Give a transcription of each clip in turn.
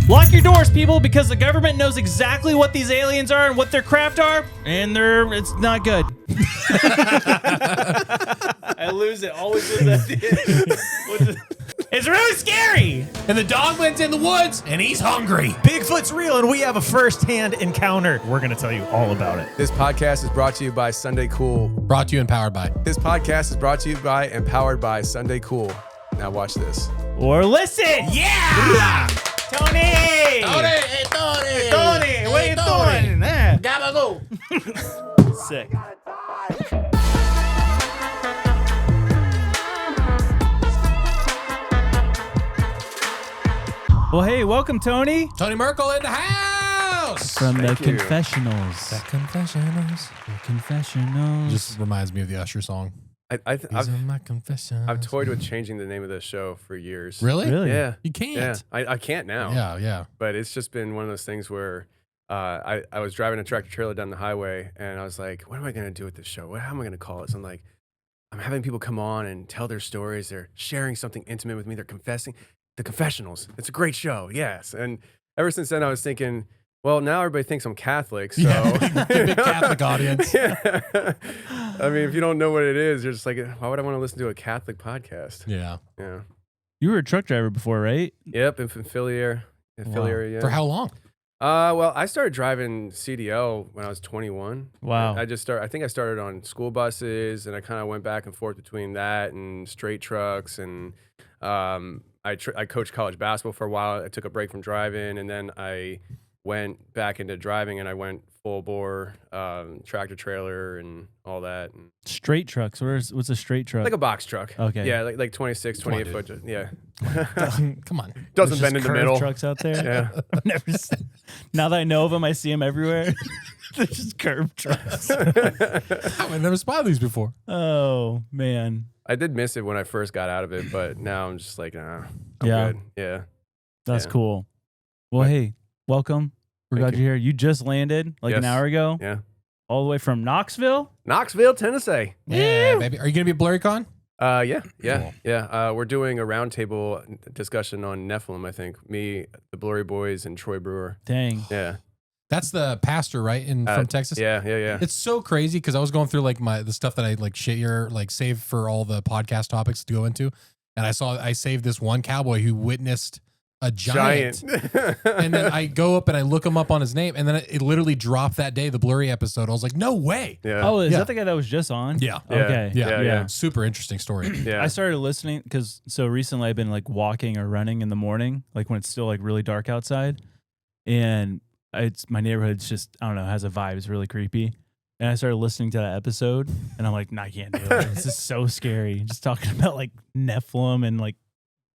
Lock your doors, people, because the government knows exactly what these aliens are and what their craft are, and it's not good. I lose it. Always lose at the end. It's really scary. And the Dogman's in the woods, and he's hungry. Bigfoot's real, and we have a first-hand encounter. We're going to tell you all about it. This podcast is brought to you by Sunday Cool. Brought to you and powered by. This podcast is brought to you by and powered by Sunday Cool. Now watch this. Or listen. Yeah! Tony! Hey, Tony! Tony, what are you doing? Gotta go. Sick. Well, hey, welcome, Tony. Tony Merkel in the house! From the Thank you. Confessionals. The Confessionals. The Confessionals. Just reminds me of the Usher song. I've my confessions. I've toyed with changing the name of the show for years. Really? Really? Yeah. You can't. Yeah. I can't now. Yeah. But it's just been one of those things where I was driving a tractor trailer down the highway and I was like, what am I going to do with this show? How am I going to call it? So I'm having people come on and tell their stories. They're sharing something intimate with me. They're confessing. The Confessionals. It's a great show. Yes. And ever since then I was thinking, well, now everybody thinks I'm Catholic, so Big Catholic audience. Yeah. I mean, if you don't know what it is, you're just like, why would I want to listen to a Catholic podcast? Yeah. Yeah. You were a truck driver before, right? Yep, in Philly area. Yeah. For how long? Well, I started driving CDL when I was 21. Wow. I think I started on school buses, and I kind of went back and forth between that and straight trucks, and I coached college basketball for a while. I took a break from driving, and then I went back into driving, and I went full bore tractor trailer and all that. And Straight trucks. What's a straight truck? like a box truck. Okay. Yeah, like 26, Come on, 28 foot. Yeah. Come on. Doesn't There's bend in just the curved middle. trucks out there. Yeah. I've never seen. Now that I know of them, I see them everywhere. They're just curved trucks. I've never spotted these before. Oh man. I did miss it when I first got out of it, but now I'm just like, nah, I'm Yeah. good. Yeah. That's Yeah. cool. Well, hey, welcome. We're Thank glad you're here. You just landed like an Yes. hour ago, Yeah. all the way from Knoxville. Knoxville, Tennessee. Yeah, baby. Are you going to be at Blurrycon? Yeah. Cool. We're doing a roundtable discussion on Nephilim, I think. Me, the Blurry Boys, and Troy Brewer. Dang. Yeah. That's the pastor, right? From Texas? Yeah. It's so crazy because I was going through like the stuff that I like save for all the podcast topics to go into. And I saved this one cowboy who witnessed a giant. And then I go up and I look him up on his name, and then it literally dropped that day, the Blurry episode. I was like, no way. Yeah. Oh, is Yeah. that the guy that was just on? Yeah. Okay. Yeah. Super interesting story. Yeah. I started listening because recently I've been like walking or running in the morning, like when it's still like really dark outside, and my neighborhood's just, I don't know, has a vibe. It's really creepy. And I started listening to that episode, and I'm like, nah, I can't do it. This is so scary. Just talking about like Nephilim and like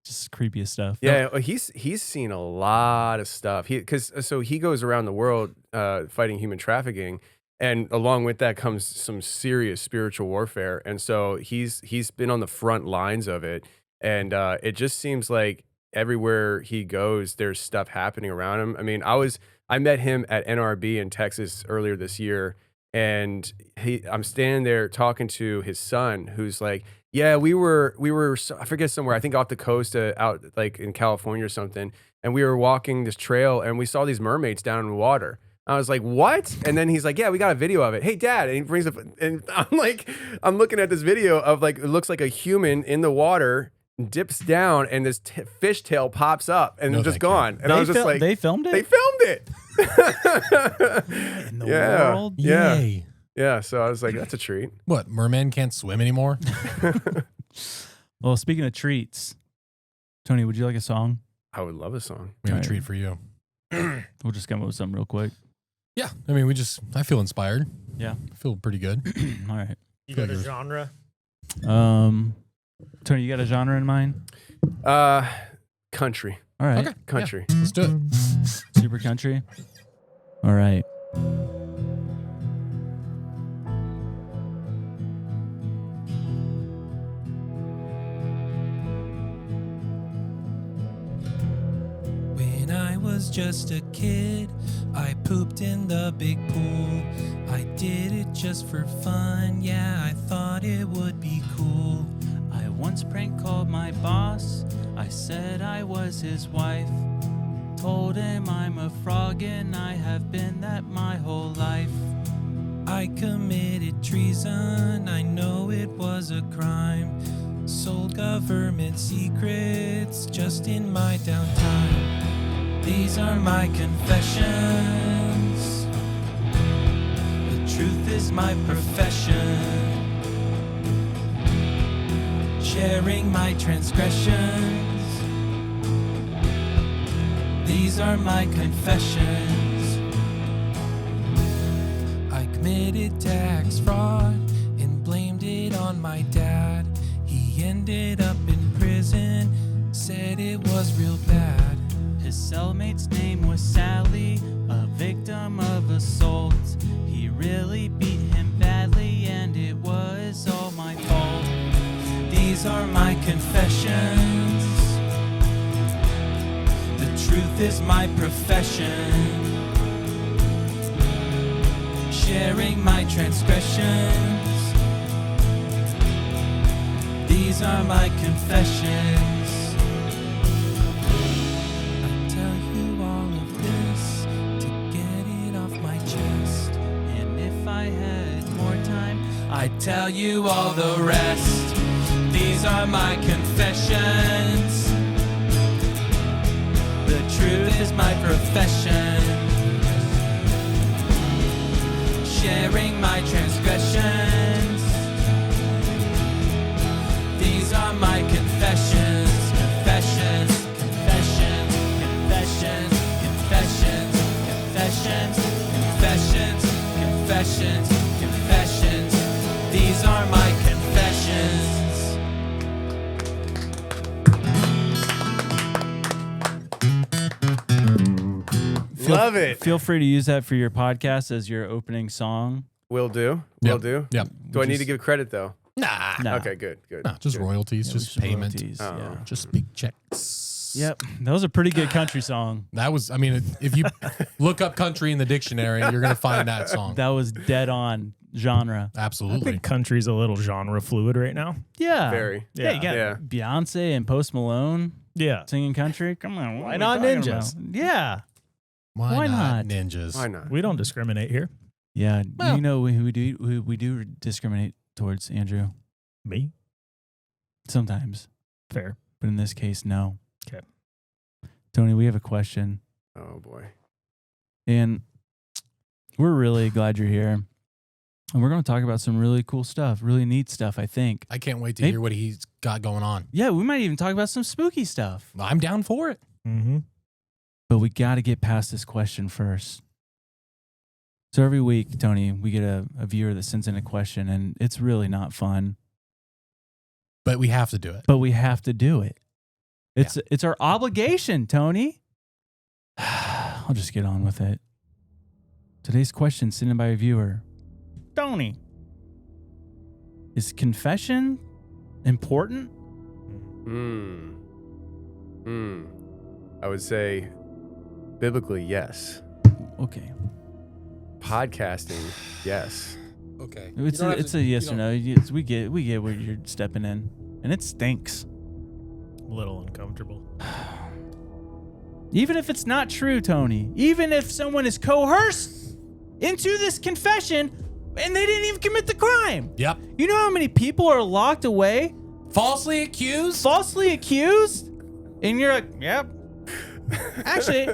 just creepiest stuff. Yeah, well, he's seen a lot of stuff. He goes around the world fighting human trafficking, and along with that comes some serious spiritual warfare. And so he's been on the front lines of it, and it just seems like everywhere he goes, there's stuff happening around him. I mean, I met him at NRB in Texas earlier this year, and I'm standing there talking to his son, who's like, yeah, we were I forget somewhere, I think off the coast, out like in California or something, and we were walking this trail and we saw these mermaids down in the water. I was like, what? And then he's like, yeah, we got a video of it. Hey, Dad. And he brings up, and I'm looking at this video of like, it looks like a human in the water dips down and this fish tail pops up and just gone. And I was just like, they filmed it? They filmed it. In the world? Yeah. Yay. Yeah. So I was like, that's a treat. What? Mermen can't swim anymore? Well, speaking of treats, Tony, would you like a song? I would love a song. We have Right. a treat for you. We'll just come up with something real quick. Yeah. I mean, I feel inspired. Yeah. I feel pretty good. All right. You got a genre? Tony, you got a genre in mind? Country. All right. Okay. Country. Yeah, let's do it. Super country. All right. When I was just a kid, I pooped in the big pool. I did it just for fun, yeah, I thought it would be cool. I once prank called my boss. I said I was his wife. told him I'm a frog and I have been that my whole life. I committed treason, I know it was a crime. Sold government secrets just in my downtime. These are my confessions. The truth is my profession. Sharing my transgressions. These are my confessions. I committed tax fraud and blamed it on my dad. He ended up in prison, said it was real bad. His cellmate's name was Sally, a victim of assault. He really beat him badly and it was all my fault. These are my confessions. The truth is my profession. Sharing my transgressions. These are my confessions. I tell you all of this to get it off my chest. And if I had more time, I'd tell you all the rest. These are my confessions. The truth is my profession. Sharing my transgressions. These are my confessions. Confessions, confessions, confessions, confessions, confessions, confessions, confessions, confessions. These are my confessions. Love it. feel free to use that for your podcast as your opening song. Will do. Will do. Yep. Do I need to give credit though? Nah. No. Okay, good. Nah, just good. royalties, Yeah, just payment. royalties, Oh. yeah. Just big checks. Yep. That was a pretty good country song. That was, I mean, if you look up country in the dictionary, you're going to find that song. That was dead on genre. I Absolutely. think country's a little genre fluid right now. Yeah. Very. Yeah, you got Yeah. Beyonce and Post Malone yeah. singing country. Come on. what Why are we not talking ninjas? about? Yeah. Why not? ninjas? Why not? We don't discriminate here. Yeah. Well- you know who we do discriminate towards, Andrew? Me? Sometimes. Fair. But in this case, no. Okay. Tony, we have a question. Oh boy. And we're really glad you're here. And we're going to talk about some really cool stuff, really neat stuff, I think. I can't wait to Maybe- hear what he's got going on. Yeah, we might even talk about some spooky stuff. I'm down for it. Mm-hmm. But we got to get past this question first. So every week, Tony, we get a viewer that sends in a question, and it's really not fun. But we have to do it. But we have to do it. It's our obligation, Tony. I'll just get on with it. Today's question sent in by a viewer. Tony, is confession important? I would say biblically, yes. Okay. Podcasting, yes. Okay. It's a yes or no. Yes, we get where you're stepping in, and it stinks. A little uncomfortable. Even if it's not true, Tony. Even if someone is coerced into this confession and they didn't even commit the crime. Yep. You know how many people are locked away, Falsely accused? falsely accused? And you're like, yep. Actually,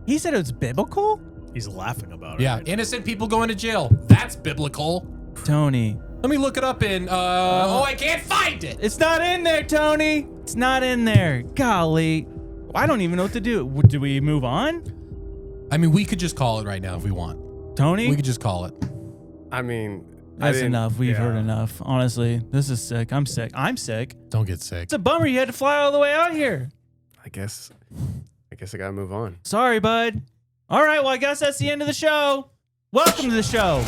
he said it was biblical? He's laughing about it. Yeah. right? Innocent people going to jail. That's biblical. Tony, Let me look it up in, I can't find it. it's not in there, Tony. It's not in there. Golly. I don't even know what to do. Do we move on? I mean, we could just call it right now if we want. Tony? We could just call it. I mean, That's enough. We've yeah. heard enough. Honestly, this is sick. I'm sick. I'm sick. Don't get sick. It's a bummer you had to fly all the way out here. I guess I gotta move on. Sorry, bud. All right, well, I guess that's the end of the show. Welcome to the show.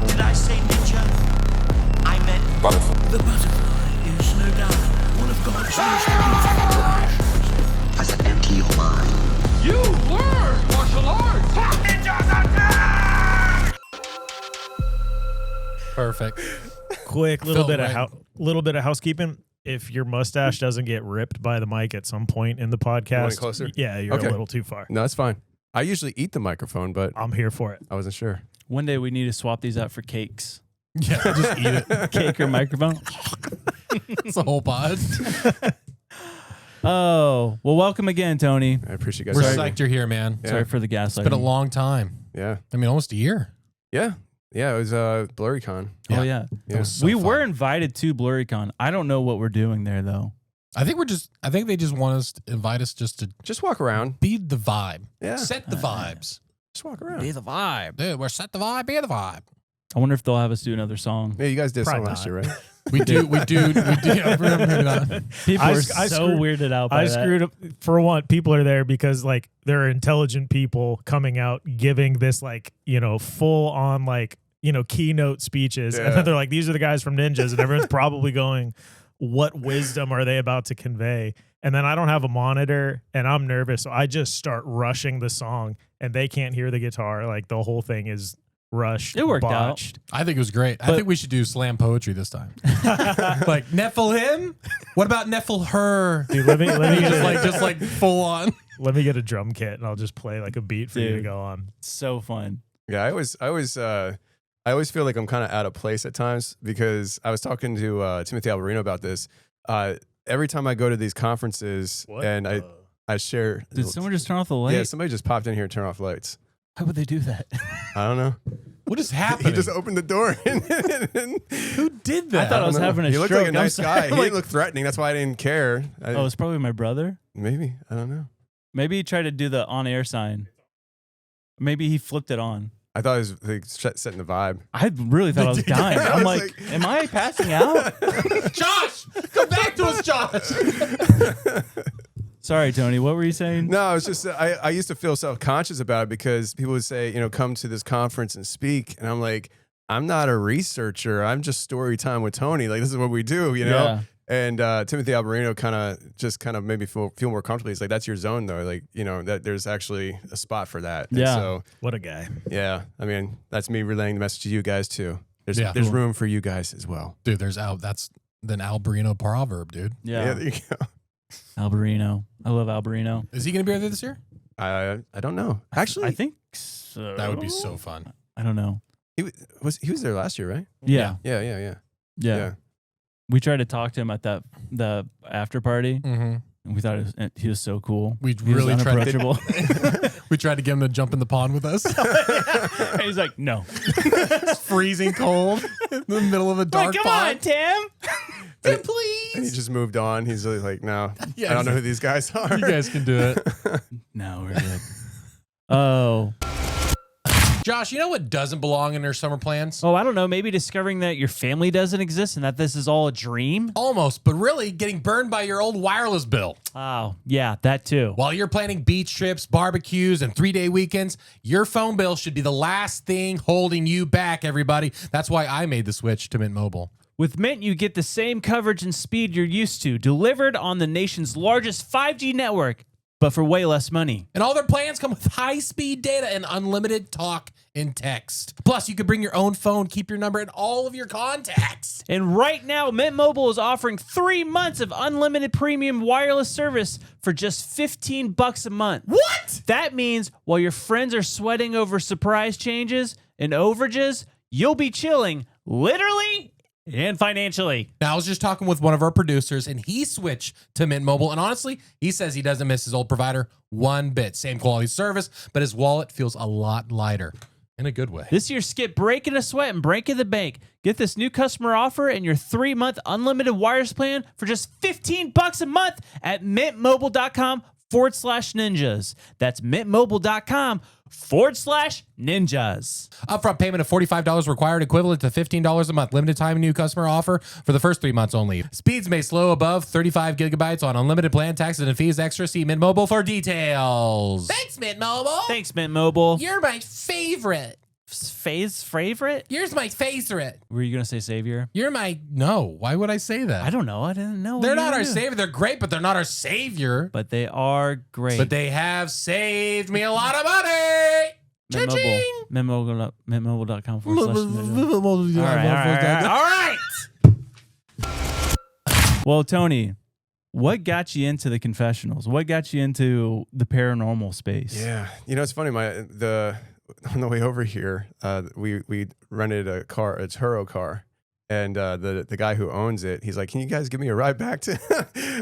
Did I say ninja? I meant butterfly. The butterfly is no doubt one of God's most beautiful creations. I said empty your mind. You learn martial arts! Ninjas attack! Perfect. Quick Felt right. little bit of housekeeping. if your mustache doesn't get ripped by the mic at some point in the podcast, closer? Yeah, you're Okay. a little too far. No, that's fine. I usually eat the microphone, but I'm here for it. I wasn't sure. One day we need to swap these out for cakes. Yeah, just eat it. Cake or microphone. It's a whole pod. Oh, well, welcome again, Tony. I appreciate you guys. We're having me. psyched you're here, man. Yeah. Sorry for the gaslighting. It's been a long time. Yeah. I mean, almost a year. Yeah. Yeah. It was Blurrycon. Oh, yeah. Yeah. was so we fun. were invited to Blurrycon. I don't know what we're doing there, though. I think they just want us to invite us just to Just walk around. be the vibe. Yeah. Set the vibes. Just walk around. Be the vibe. Dude, we're set the vibe, be the vibe. I wonder if they'll have us do another song. Yeah, you guys did Probably something last not. year, right? We do. Yeah, maybe not. People I are sc- I so screwed- weirded out by I that. screwed up. For one, people are there because like there are intelligent people coming out giving this like, full on like, keynote speeches. And Yeah. then they're like, these are the guys from Ninjas. And everyone's probably going, what wisdom are they about to convey? And then I don't have a monitor and I'm nervous. So I just start rushing the song and they can't hear the guitar. Like the whole thing is rushed. It worked out. botched. I think it was great. I But- think we should do slam poetry this time. Like Nephilim? What about Nephil her? Dude, let me just like full on. let me get a drum kit and I'll just play like a beat for you to Dude. go on. So fun. Yeah, I always feel like I'm kind of out of place at times because I was talking to Timothy Alberino about this. Every time I go to these conferences and I share. Did someone just turn off the light? Yeah, somebody just popped in here and turned off lights. How would they do that? I don't know. What is He happening? just opened the door. Who did that? I thought I was don't know. having a He looked like a stroke. nice I'm guy. sorry. He didn't look threatening. That's why I didn't care. Oh, it's probably my brother. Maybe. I don't know. Maybe he tried to do the on-air sign. Maybe he flipped it on. I thought it was like setting the vibe. I really thought I was dying. I I'm was like, like- am I passing out? Josh, come back to us, Josh. Sorry, Tony. What were you saying? No, it's just I used to feel self-conscious about it because people would say, come to this conference and speak. And I'm like, I'm not a researcher. I'm just story time with Tony. Like, this is what we do, Yeah. And Timothy Alberino kind of made me feel more comfortable. He's like, that's your zone, though. Like, that there's actually a spot for that. And Yeah. so, What a guy. yeah, I mean, that's me relaying the message to you guys, too. There's Yeah. there's room for you guys as well. Dude, that's the Alberino proverb, dude. Yeah. There you go. Alberino. I love Alberino. Is he going to be there this year? I don't know. Actually, I think so. That would be so fun. I don't know. he was there last year, right? Yeah. Yeah. Yeah. We tried to talk to him at the after party, Mm-hmm. and we thought he was so cool. We He was really tried unapproachable. We tried to get him to jump in the pond with us. And he's like, no. It's freezing cold in the middle of a dark Like, come on, pond. Tim. Tim, And he please. just moved on. He's really like, no, Yeah, I don't know he's who these guys are. You guys can do it. No, we're good. Oh. Josh, you know what doesn't belong in their summer plans? Oh, I don't know. Maybe discovering that your family doesn't exist and that this is all a dream. Almost, but really getting burned by your old wireless bill. Oh, yeah, that too. While you're planning beach trips, barbecues, and 3-day weekends, your phone bill should be the last thing holding you back, everybody. That's why I made the switch to Mint Mobile. With Mint, you get the same coverage and speed you're used to, delivered on the nation's largest 5G network, but for way less money. And all their plans come with high-speed data and unlimited talk and text. Plus, you can bring your own phone, keep your number, and all of your contacts. And right now, Mint Mobile is offering 3 months of unlimited premium wireless service for just $15 a month. What? That means while your friends are sweating over surprise changes and overages, you'll be chilling literally and financially. Now, I was just talking with one of our producers, and he switched to Mint Mobile. And honestly, he says he doesn't miss his old provider one bit. Same quality service, but his wallet feels a lot lighter in a good way. This year, skip breaking a sweat and breaking the bank. Get this new customer offer and your 3-month unlimited wireless plan for just $15 a month at mintmobile.com/ninjas. That's mintmobile.com/ninjas. Upfront payment of $45 required, equivalent to $15 a month. Limited time new customer offer for the first 3 months only. Speeds may slow above 35 gigabytes on unlimited plan. Taxes and fees extra. See Mint Mobile for details. Thanks, Mint Mobile. Thanks, Mint Mobile. You're my favorite. Favorite? You're my favorite. Were you going to say savior? You're my... No, why would I say that? I don't know. I didn't know. They're what not you our were doing. savior. They're great, but they're not our savior. But they are great. But they have saved me a lot of money. Mint Cha-ching. Mobile. Mintmobile.com/ninjas. All All right. Well, Tony, what got you into the confessionals? What got you into the paranormal space? Yeah, it's funny. On the way over here, we rented a Turo car, and the guy who owns it, he's like, "Can you guys give me a ride back to?"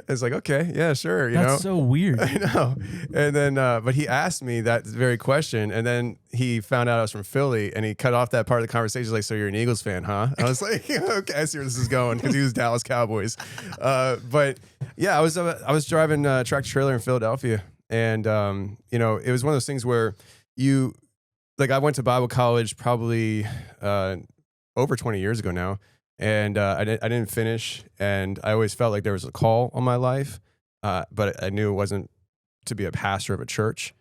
It's like, okay, yeah, sure. That's so weird. I know. And then, but he asked me that very question, and then he found out I was from Philly, and he cut off that part of the conversation. He's like, "So you're an Eagles fan, huh?" I was like, "Okay, I see where this is going," because he was Dallas Cowboys. But yeah, I was driving tractor trailer in Philadelphia, and it was one of those things where I went to Bible college probably over 20 years ago now, and I didn't finish, and I always felt like there was a call on my life, but I knew it wasn't to be a pastor of a church,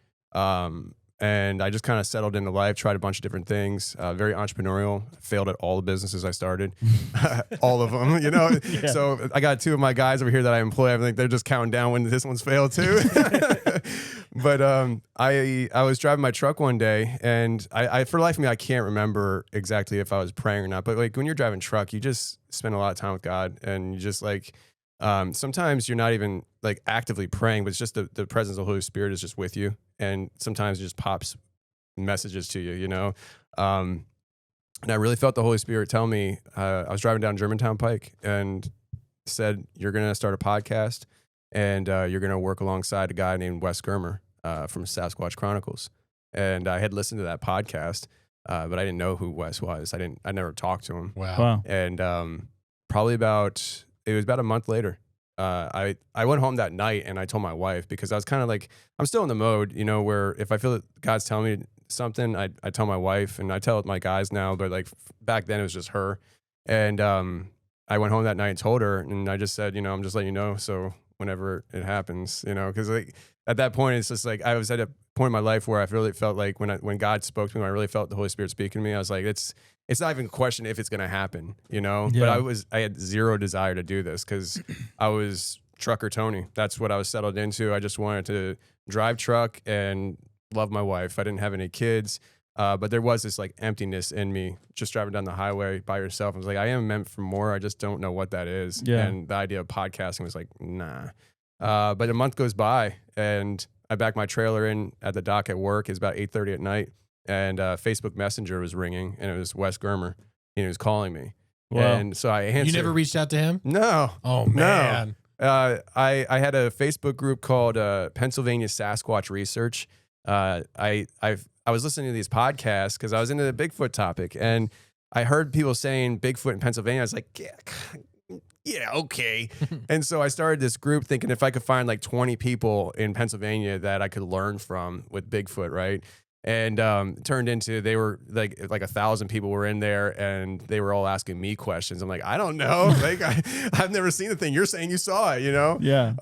and I just kind of settled into life, tried a bunch of different things, very entrepreneurial, failed at all the businesses I started, all of them, Yeah. So I got two of my guys over here that I employ. I think they're just counting down when this one's failed too. But I was driving my truck one day, and I for the life of me, I can't remember exactly if I was praying or not. But like when you're driving truck, you just spend a lot of time with God, and you just like sometimes you're not even like actively praying, but it's just the presence of the Holy Spirit is just with you, and sometimes it just pops messages to you, And I really felt the Holy Spirit tell me. I was driving down Germantown Pike and said, "You're gonna start a podcast, and you're gonna work alongside a guy named Wes Germer from Sasquatch Chronicles." And I had listened to that podcast, but I didn't know who Wes was. I never talked to him. Wow. And probably it was about a month later. I went home that night and I told my wife, because I was kind of like, I'm still in the mode, where if I feel that God's telling me something, I tell my wife, and I tell my guys now, but like back then it was just her. And I went home that night and told her, and I just said, I'm just letting you know, so whenever it happens, because like at that point it's just like I was at a point in my life where I really felt like when God spoke to me, when I really felt the Holy Spirit speaking to me, I was like, it's not even a question if it's going to happen, Yeah. But I had zero desire to do this because I was trucker Tony. That's what I was settled into. I just wanted to drive truck and love my wife. I didn't have any kids, but there was this like emptiness in me just driving down the highway by yourself. I was like, I am meant for more. I just don't know what that is. Yeah. And the idea of podcasting was like, nah. But a month goes by, and I back my trailer in at the dock at work. It's about 8:30 at night, and Facebook Messenger was ringing, and it was Wes Germer. And he was calling me. Wow. And so I answered. You never reached out to him? No. Oh man. I had a Facebook group called Pennsylvania Sasquatch Research. I was listening to these podcasts because I was into the Bigfoot topic, and I heard people saying Bigfoot in Pennsylvania. I was like, yeah, okay. And so I started this group thinking if I could find like 20 people in Pennsylvania that I could learn from with Bigfoot, right? And it turned into they were like 1,000 people were in there, and they were all asking me questions. I'm like, I don't know. Like I've never seen the thing. You're saying you saw it, Yeah.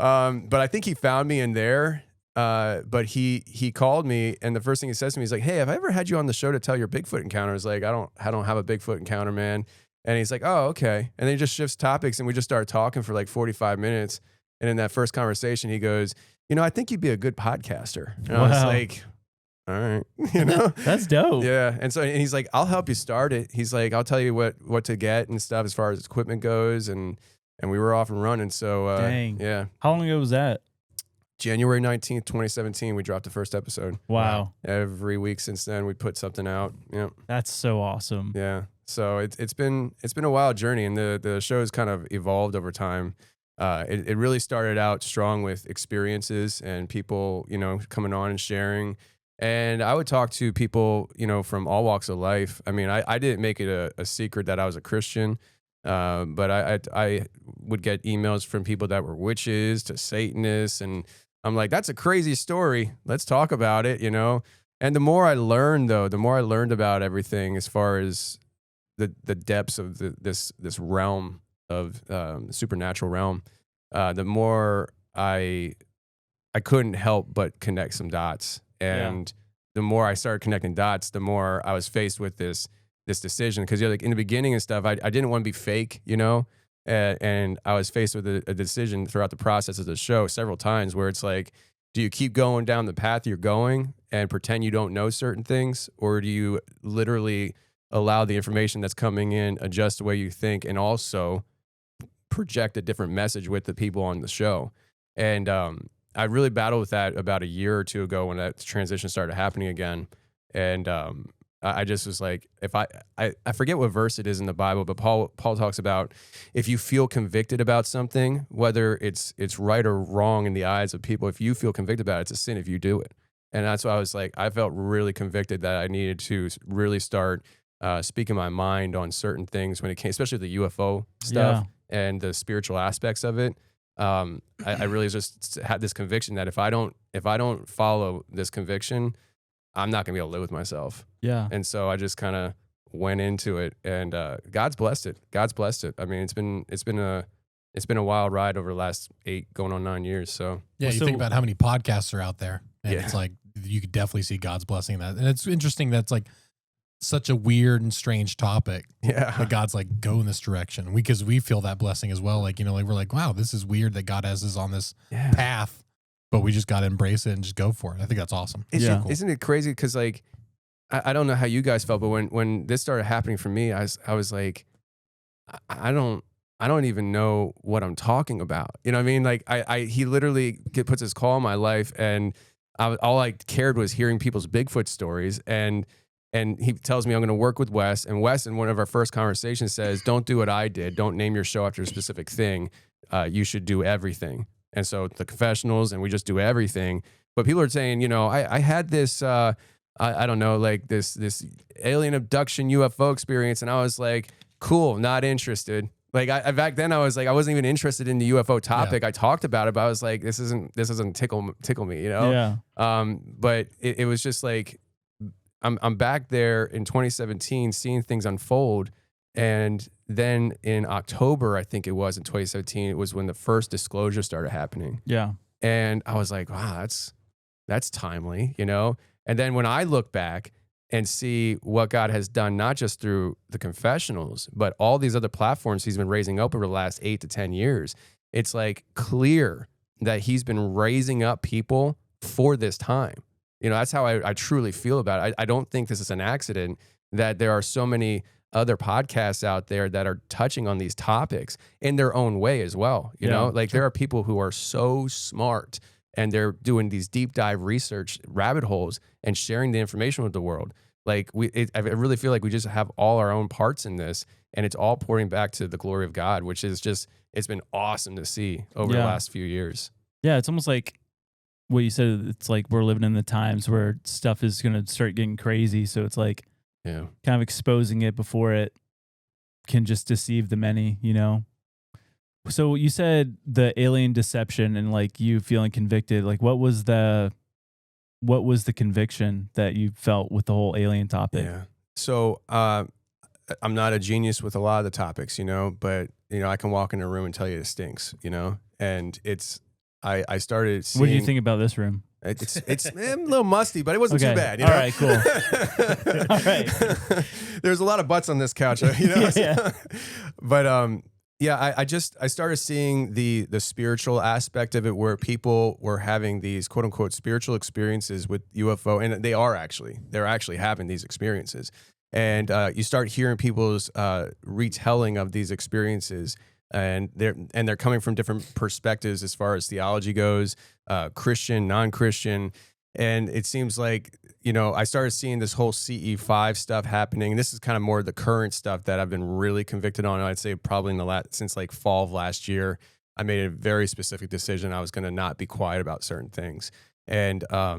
But I think he found me in there. But he called me, and the first thing he says to me is like, "Hey, have I ever had you on the show to tell your Bigfoot encounter?" I was like, I don't have a Bigfoot encounter, man. And he's like, "Oh, okay." And then he just shifts topics, and we just start talking for like 45 minutes. And in that first conversation, he goes, "I think you'd be a good podcaster." And I was Wow. like, all right, That's dope. Yeah. And he's like, "I'll help you start it." He's like, "I'll tell you what to get and stuff as far as equipment goes." And we were off and running. So, Dang. yeah. How long ago was that? January 19th, 2017, we dropped the first episode. Wow. Every week since then, we put something out. Yeah. That's so awesome. Yeah. So it's been a wild journey, and the show has kind of evolved over time. It really started out strong with experiences and people, coming on and sharing. And I would talk to people, from all walks of life. I mean, I didn't make it a secret that I was a Christian, but I would get emails from people that were witches to Satanists, and I'm like, that's a crazy story. Let's talk about it, And the more I learned, about everything as far as the depths of this realm of supernatural realm, the more I couldn't help but connect some dots. And the more I started connecting dots, the more I was faced with this decision. Because like in the beginning and stuff, I didn't want to be fake, and I was faced with a decision throughout the process of the show several times where it's like, do you keep going down the path you're going and pretend you don't know certain things, or do you literally allow the information that's coming in, adjust the way you think, and also project a different message with the people on the show. And I really battled with that about a year or two ago when that transition started happening again. And I just was like, if I forget what verse it is in the Bible, but Paul talks about if you feel convicted about something, whether it's right or wrong in the eyes of people, if you feel convicted about it, it's a sin if you do it. And that's why I was like, I felt really convicted that I needed to really start speaking my mind on certain things when it came, especially the UFO stuff and the spiritual aspects of it. I really just had this conviction that if I don't follow this conviction, I'm not gonna be able to live with myself. Yeah. And so I just kind of went into it, and God's blessed it. God's blessed it. I mean, it's been a wild ride over the last 8 going on 9 years. So yeah, you think about how many podcasts are out there, and it's like you could definitely see God's blessing in that. And it's interesting that's like such a weird and strange topic. Yeah, that God's like, go in this direction, because we feel that blessing as well. Like, you know, like we're like, wow, this is weird that God has us on this path, but we just got to embrace it and just go for it. I think that's awesome. Isn't it crazy? Because like, I don't know how you guys felt, but when this started happening for me, I was like, I don't even know what I'm talking about. You know what I mean? Like he literally puts his call in my life, and all I cared was hearing people's Bigfoot stories. And he tells me I'm going to work with Wes, and Wes in one of our first conversations says, don't do what I did. Don't name your show after a specific thing. You should do everything. And so the Confessionals, and we just do everything. But people are saying, you know, I had this, I don't know, like this alien abduction UFO experience. And I was like, cool, not interested. Like back then I was like, I wasn't even interested in the UFO topic. I talked about it, but I was like, this doesn't tickle me, you know? Yeah. But it was just like, I'm back there in 2017 seeing things unfold. And then in October, I think it was in 2017, it was when the first disclosure started happening. Yeah. And I was like, wow, that's timely, you know? And then when I look back and see what God has done, not just through the Confessionals, but all these other platforms he's been raising up over the last 8 to 10 years, it's like clear that he's been raising up people for this time. You know, that's how I truly feel about it. I don't think this is an accident that there are so many other podcasts out there that are touching on these topics in their own way as well. You know, like there are people who are so smart and they're doing these deep dive research rabbit holes and sharing the information with the world. Like I really feel like we just have all our own parts in this, and it's all pouring back to the glory of God, which is just, it's been awesome to see over the last few years. Yeah. It's almost like what you said. It's like we're living in the times where stuff is going to start getting crazy. So it's like, kind of exposing it before it can just deceive the many, you know? So you said the alien deception and like you feeling convicted, like what was the conviction that you felt with the whole alien topic? Yeah. So, I'm not a genius with a lot of the topics, you know, but you know, I can walk in a room and tell you it stinks, you know? And I started seeing. What do you think about this room? It's a little musty, but it wasn't too bad. You know? All right, cool. All right. There's a lot of butts on this couch, you know? But I started seeing the spiritual aspect of it, where people were having these quote unquote spiritual experiences with UFO, and they're actually having these experiences. And you start hearing people's retelling of these experiences. And they're coming from different perspectives as far as theology goes, Christian, non-Christian. And it seems like, you know, I started seeing this whole CE5 stuff happening. This is kind of more the current stuff that I've been really convicted on. I'd say probably since like fall of last year, I made a very specific decision. I was going to not be quiet about certain things. And let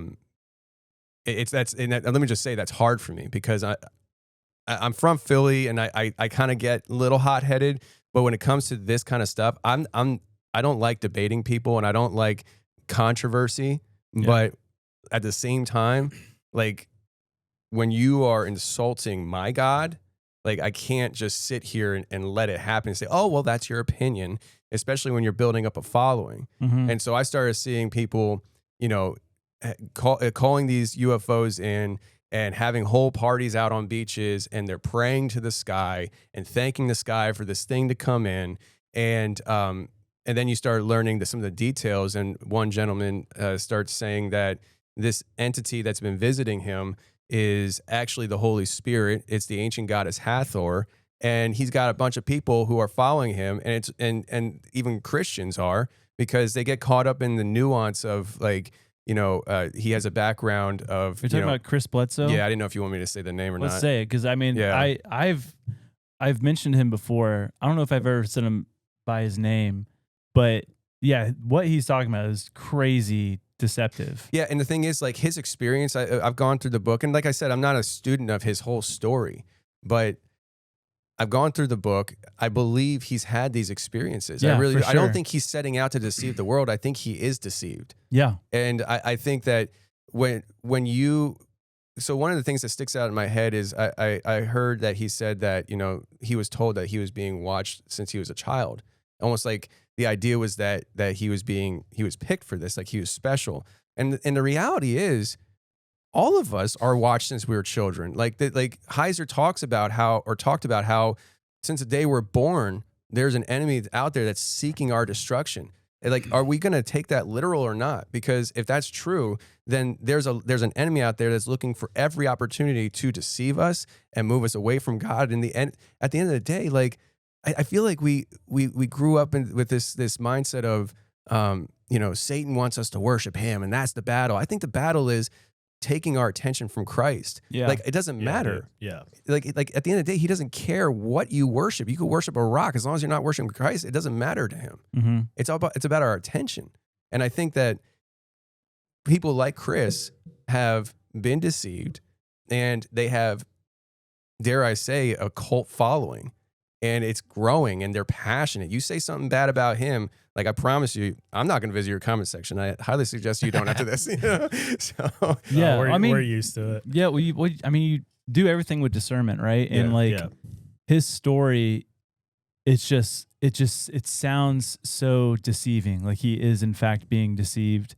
me just say that's hard for me, because I'm from Philly, and I kind of get a little hot-headed. But when it comes to this kind of stuff, I don't like debating people, and I don't like controversy. Yeah. But at the same time, like when you are insulting my God, like I can't just sit here and let it happen and say, oh, well, that's your opinion, especially when you're building up a following. Mm-hmm. And so I started seeing people, you know, calling these UFOs in and having whole parties out on beaches, and they're praying to the sky and thanking the sky for this thing to come in. And then you start learning some of the details. And one gentleman starts saying that this entity that's been visiting him is actually the Holy Spirit. It's the ancient goddess Hathor. and he's got a bunch of people who are following him, and even Christians are, because they get caught up in the nuance of like, he has a background of. You're talking about Chris Bledsoe? Yeah, I didn't know if you want me to say the name or Let's not. say it, because I mean, Yeah. I've mentioned him before. I don't know if I've ever said him by his name, but yeah, what he's talking about is crazy deceptive. Yeah, and the thing is, like, his experience, I've gone through the book, and like I said, I'm not a student of his whole story, but I've gone through the book. I believe he's had these experiences. Yeah, I for don't sure. think he's setting out to deceive the world. I think he is deceived. Yeah. And I think that when you, so one of the things that sticks out in my head is I heard that he said that, he was told that he was being watched since he was a child. Almost like the idea was that he was picked for this, like he was special. And the reality is, all of us are watched since we were children. Like Heiser talked about how since the day we're born, there's an enemy out there that's seeking our destruction. And like, are we going to take that literal or not? Because if that's true, then there's an enemy out there that's looking for every opportunity to deceive us and move us away from God. At the end of the day, like, I feel like we grew up with this mindset of, Satan wants us to worship him, and that's the battle. I think the battle is taking our attention from Christ. Yeah. Like, it doesn't matter. Yeah. Like at the end of the day, he doesn't care what you worship. You could worship a rock as long as you're not worshiping Christ. It doesn't matter to him. Mm-hmm. It's about our attention. And I think that people like Chris have been deceived, and they have, dare I say, a cult following. And it's growing, and they're passionate. You say something bad about him, like, I promise you, I'm not going to visit your comment section. I highly suggest you don't after this. So, Yeah, we're used to it. Yeah, you do everything with discernment, right? And his story, it sounds so deceiving. Like he is in fact being deceived.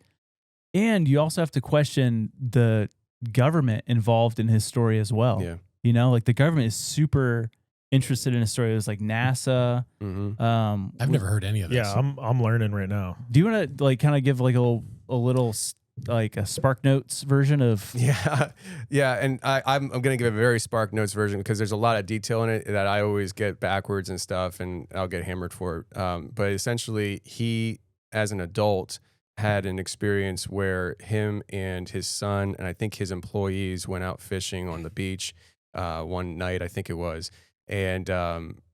And you also have to question the government involved in his story as well. Yeah. Like the government is super interested in his story. It was like NASA. Mm-hmm. I've never heard any of this. Yeah, I'm learning right now. Do you want to like kind of give like a little like a Spark Notes version of? Yeah, and I'm gonna give a very Spark Notes version because there's a lot of detail in it that I always get backwards and stuff, and I'll get hammered for it. But essentially, he, as an adult, had an experience where him and his son and I think his employees went out fishing on the beach one night, I think it was, and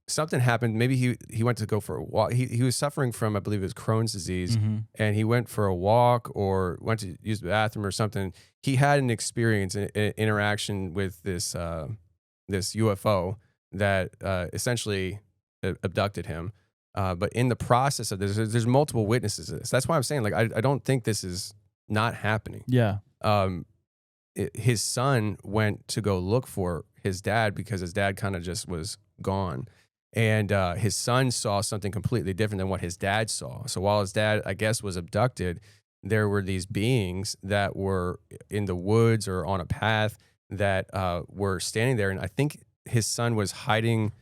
something happened. Maybe he went to go for a walk. He was suffering from, I believe it was Crohn's disease, and he went for a walk or went to use the bathroom or something. He had an experience, an interaction with this UFO that essentially abducted him. But in the process of this, there's multiple witnesses to this. That's why I'm saying, like, I don't think this is not happening. Yeah. His son went to go look for his dad because his dad kind of just was gone. And his son saw something completely different than what his dad saw. So while his dad, I guess, was abducted, there were these beings that were in the woods or on a path that were standing there. And I think his son was hiding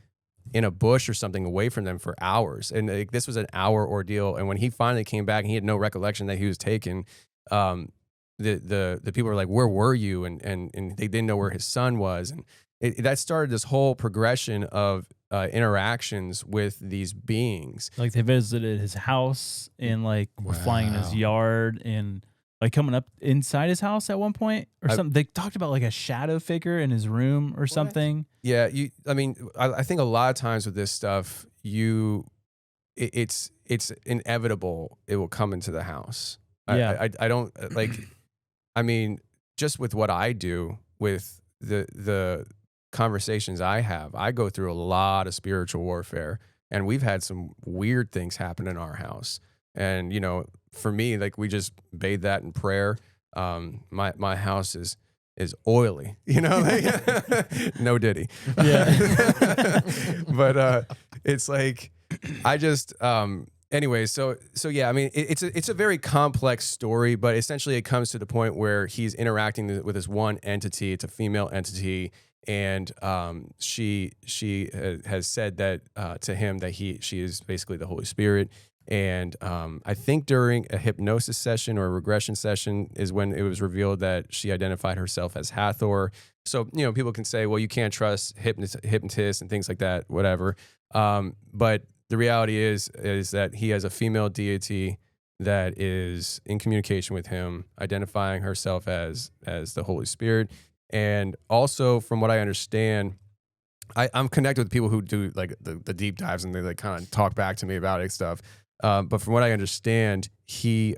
in a bush or something away from them for hours. And this was an hour ordeal. And when he finally came back and he had no recollection that he was taken, the people were like, where were you? And they didn't know where his son was. And that started this whole progression of interactions with these beings. Like they visited his house and like were flying in his yard and like coming up inside his house at one point or something. They talked about like a shadow figure in his room or something. Yeah. I think a lot of times with this stuff, it's inevitable. It will come into the house. Yeah. I don't like, just with what I do with the conversations I have, I go through a lot of spiritual warfare, and we've had some weird things happen in our house. And, for me, like, we just bathe that in prayer. My house is oily, no Diddy. Yeah. But it's like, I just, anyway, so yeah, it's a very complex story, but essentially it comes to the point where he's interacting with this one entity. It's a female entity, and she has said that to him that she is basically the Holy Spirit, And I think during a hypnosis session or a regression session is when it was revealed that she identified herself as Hathor. So, people can say, well, you can't trust hypnotists and things like that, whatever. But the reality is that he has a female deity that is in communication with him, identifying herself as the Holy Spirit. And also, from what I understand, I'm connected with people who do like the deep dives, and they like kind of talk back to me about it and stuff. But from what I understand, he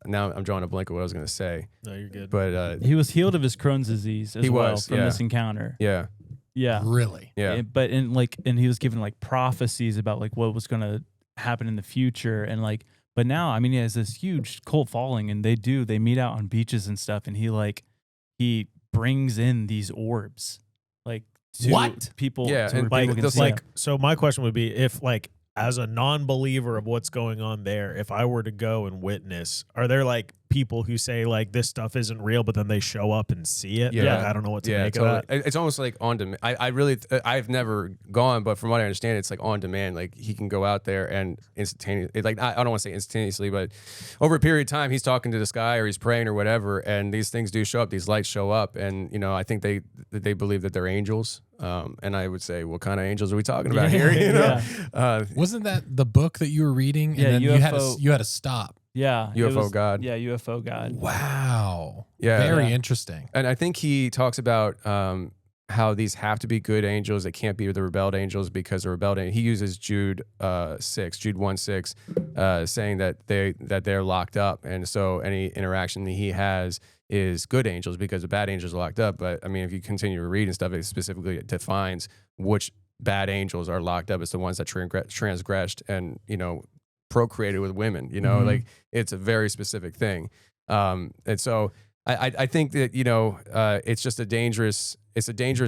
now I'm drawing a blank of what I was going to say. No, you're good. But he was healed of his Crohn's disease as well from this encounter. Yeah. Yeah. Really? Yeah. But he was given like prophecies about like what was going to happen in the future, and like, but now, I mean, he has this huge cult following, and they meet out on beaches and stuff, and he brings in these orbs, like to people. Yeah, to and where people like, can see them. So my question would be, if like, as a non-believer of what's going on there, if I were to go and witness, are there like people who say like this stuff isn't real, but then they show up and see it? Yeah. Like, I don't know what to make totally. of that. It's almost like on demand. I've never gone, but from what I understand, it's like on demand. Like he can go out there and instantaneously, like I don't want to say instantaneously, but over a period of time, he's talking to the sky or he's praying or whatever, and these things do show up. These lights show up, and I think they believe that they're angels. And I would say, what kind of angels are we talking about here? You know, Wasn't that the book that you were reading? And Yeah, then UFO. you had to stop. Yeah. UFO God. Yeah, UFO God. Wow. Yeah. Very interesting. And I think he talks about how these have to be good angels. They can't be the rebelled angels, because the rebelled he uses Jude 1:6, saying that they're locked up, and so any interaction that he has is good angels because the bad angels are locked up. But I mean, if you continue to read and stuff, it specifically defines which bad angels are locked up. It's the ones that transgressed and procreated with women. Like it's a very specific thing. And so I think that it's just a dangerous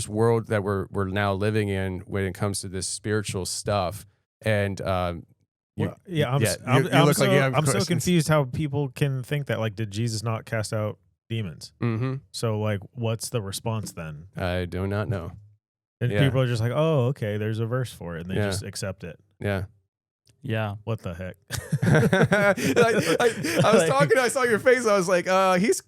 world that we're now living in when it comes to this spiritual stuff. And I'm look so, like you have I'm so questions. confused how people can think that. Like, did Jesus not cast out demons? Mm-hmm. So like, what's the response then? I do not know. And Yeah. people are just like, oh, okay, there's a verse for it, and they Yeah. just accept it. Yeah. Yeah. What the heck? I was talking. I saw your face. I was like, he's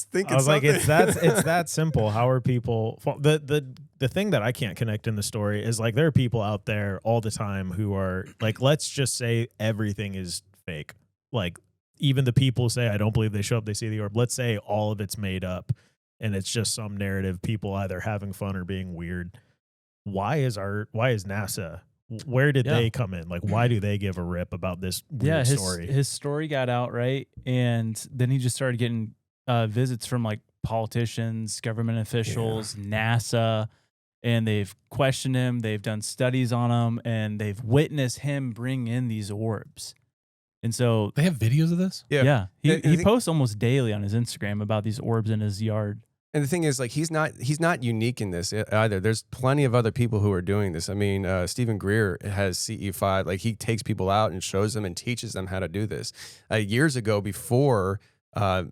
thinking. I was something. like, it's that simple. How are people? The thing that I can't connect in the story is like there are people out there all the time who are like, let's just say everything is fake. Like even the people say, I don't believe they show up, they see the orb. Let's say all of it's made up and it's just some narrative. People either having fun or being weird. Why is NASA? Where did they come in? Like, why do they give a rip about this weird story? His story got out, right? And then he just started getting visits from like politicians, government officials, NASA, and they've questioned him. They've done studies on him, and they've witnessed him bring in these orbs. And so They have videos of this? yeah, he posts almost daily on his Instagram about these orbs in his yard. And the thing is, like, he's not unique in this either. There's plenty of other people who are doing this. I mean, Stephen Greer has CE5. Like, he takes people out and shows them and teaches them how to do this. Years ago, before I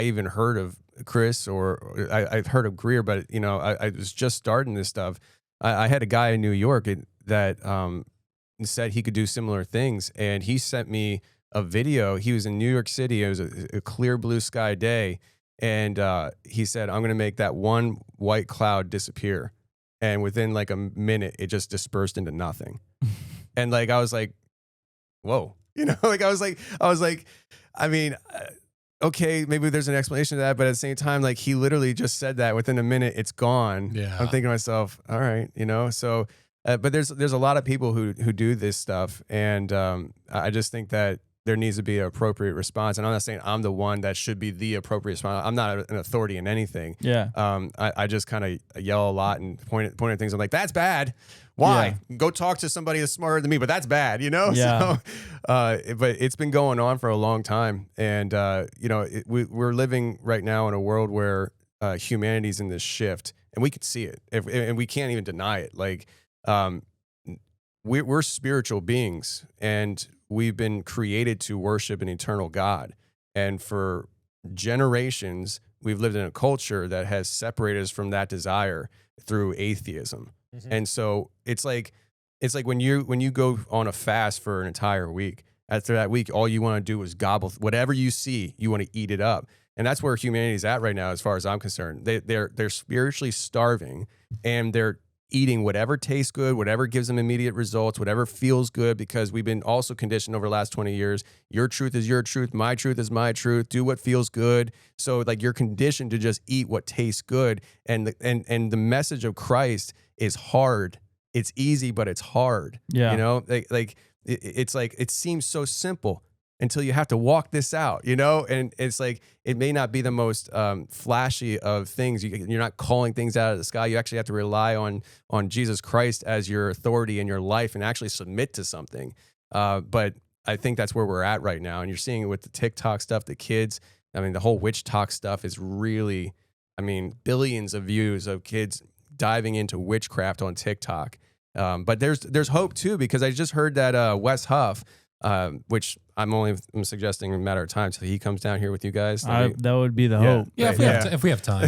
even heard of Chris or I've heard of Greer, but I was just starting this stuff. I had a guy in New York that said he could do similar things, and he sent me a video. He was in New York City. It was a clear blue sky day. And he said, I'm going to make that one white cloud disappear. And within like a minute, it just dispersed into nothing. And like, I was like, whoa, like, I was like, I mean, okay, maybe there's an explanation to that. But at the same time, like he literally just said that within a minute, it's gone. Yeah. I'm thinking to myself, all right, so, but there's a lot of people who do this stuff. And I just think that there needs to be an appropriate response. And I'm not saying I'm the one that should be the appropriate response. I'm not an authority in anything. Yeah. I just kind of yell a lot and point at things. I'm like, that's bad. Why? Yeah. Go talk to somebody that's smarter than me, but that's bad, Yeah. So, but it's been going on for a long time. And, we're living right now in a world where humanity's in this shift, and we could see it, and we can't even deny it. Like, we're spiritual beings, and we've been created to worship an eternal God. And for generations, we've lived in a culture that has separated us from that desire through atheism. Mm-hmm. And so it's like it's like when you go on a fast for an entire week. After that week, all you want to do is gobble whatever you see. You want to eat it up, and that's where humanity's at right now, as far as I'm concerned. They're spiritually starving, and they're eating whatever tastes good, whatever gives them immediate results, whatever feels good, because we've been also conditioned over the last 20 years. Your truth is your truth. My truth is my truth. Do what feels good. So like you're conditioned to just eat what tastes good. And the message of Christ is hard. It's easy, but it's hard. Yeah. You know, it's like, it seems so simple until you have to walk this out, you know? And it's like, it may not be the most flashy of things. You're not calling things out of the sky. You actually have to rely on Jesus Christ as your authority in your life and actually submit to something. But I think that's where we're at right now. And you're seeing it with the TikTok stuff, the kids. I mean, the whole witch talk stuff is really, I mean, billions of views of kids diving into witchcraft on TikTok. But there's hope too, because I just heard that Wes Huff, which I'm suggesting a matter of time till he comes down here with you guys. That would be the hope. Yeah, if we have time.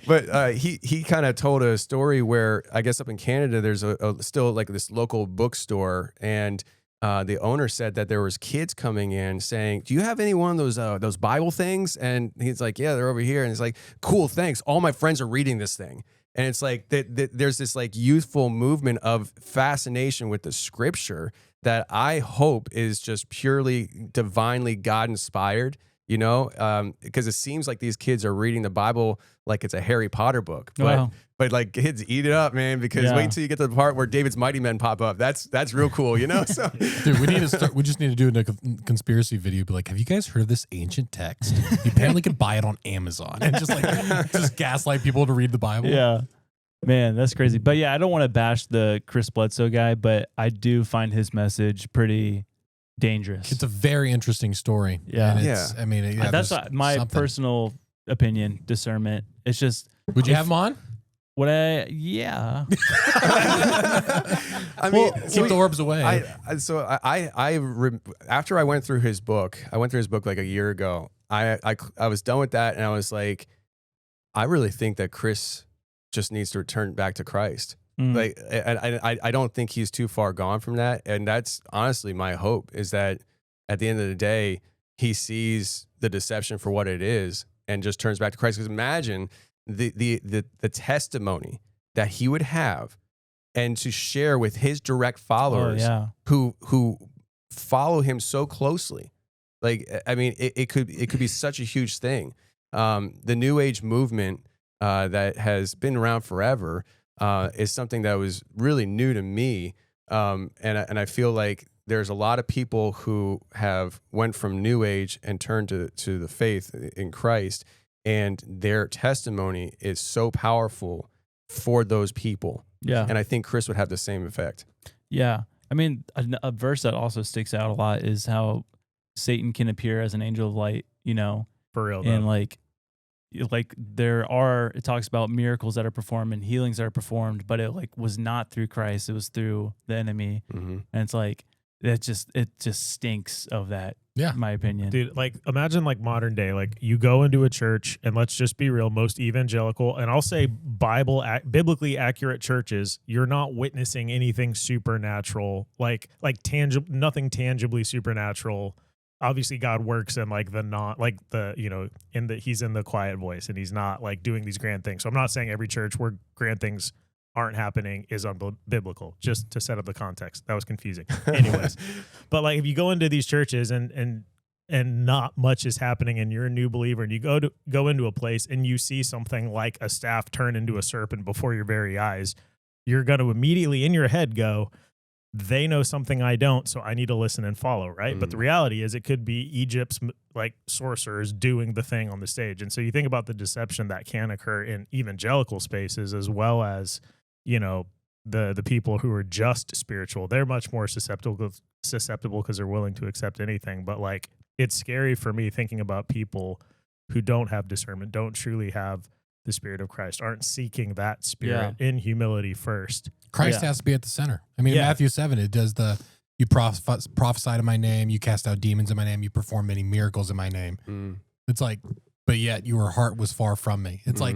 But he kind of told a story where I guess up in Canada there's still like this local bookstore, and the owner said that there was kids coming in saying, "Do you have any one of those Bible things?" And he's like, "Yeah, they're over here." And it's like, "Cool, thanks. All my friends are reading this thing." And it's like there's this like youthful movement of fascination with the scripture that I hope is just purely divinely God inspired, you know, because it seems like these kids are reading the Bible like it's a Harry Potter book. But like kids eat it up, man, because wait until you get to the part where David's Mighty Men pop up. That's real cool, you know? So dude, we just need to do a conspiracy video. Be like, have you guys heard of this ancient text? You apparently can buy it on Amazon, and just gaslight people to read the Bible. Yeah. Man, that's crazy. But yeah, I don't want to bash the Chris Bledsoe guy, but I do find his message pretty dangerous. It's a very interesting story. Yeah. I mean, that's my personal opinion, discernment. It's just. Would you have him on? Yeah. I mean, keep the orbs away. After I went through his book, like a year ago. I was done with that, and I was like, I really think that Chris just needs to return back to Christ. Like, I don't think he's too far gone from that. And that's honestly my hope, is that at the end of the day, he sees the deception for what it is and just turns back to Christ. Because imagine the testimony that he would have and to share with his direct followers who follow him so closely. Like, I mean, it could be such a huge thing. The New Age movement that has been around forever is something that was really new to me. And I feel like there's a lot of people who have went from New Age and turned to the faith in Christ, and their testimony is so powerful for those people. Yeah. And I think Chris would have the same effect. Yeah. I mean, a verse that also sticks out a lot is how Satan can appear as an angel of light, you know? For real, though. And like it talks about miracles that are performed and healings that are performed, but it like was not through Christ. It was through the enemy. Mm-hmm. And it's like, it just stinks of that. Yeah. In my opinion. Dude, like imagine like modern day, like you go into a church, and let's just be real, most evangelical, and I'll say biblically accurate churches, you're not witnessing anything supernatural, like tangible, nothing tangibly supernatural. Obviously God works in like he's in the quiet voice, and he's not like doing these grand things. So I'm not saying every church where grand things aren't happening is unbiblical, just to set up the context. That was confusing. Anyways, but like if you go into these churches and not much is happening, and you're a new believer, and you go into a place and you see something like a staff turn into a serpent before your very eyes, you're going to immediately in your head go, they know something I don't, so I need to listen and follow, right? Mm. But the reality is it could be Egypt's like sorcerers doing the thing on the stage. And so you think about the deception that can occur in evangelical spaces, as well as, you know, the people who are just spiritual. They're much more susceptible because they're willing to accept anything. But like, it's scary for me thinking about people who don't have discernment, don't truly have the Spirit of Christ, aren't seeking that Spirit in humility first. Christ has to be at the center. I mean, in Matthew 7, it does you prophesy in my name, you cast out demons in my name, you perform many miracles in my name. It's like, but yet your heart was far from me. It's like,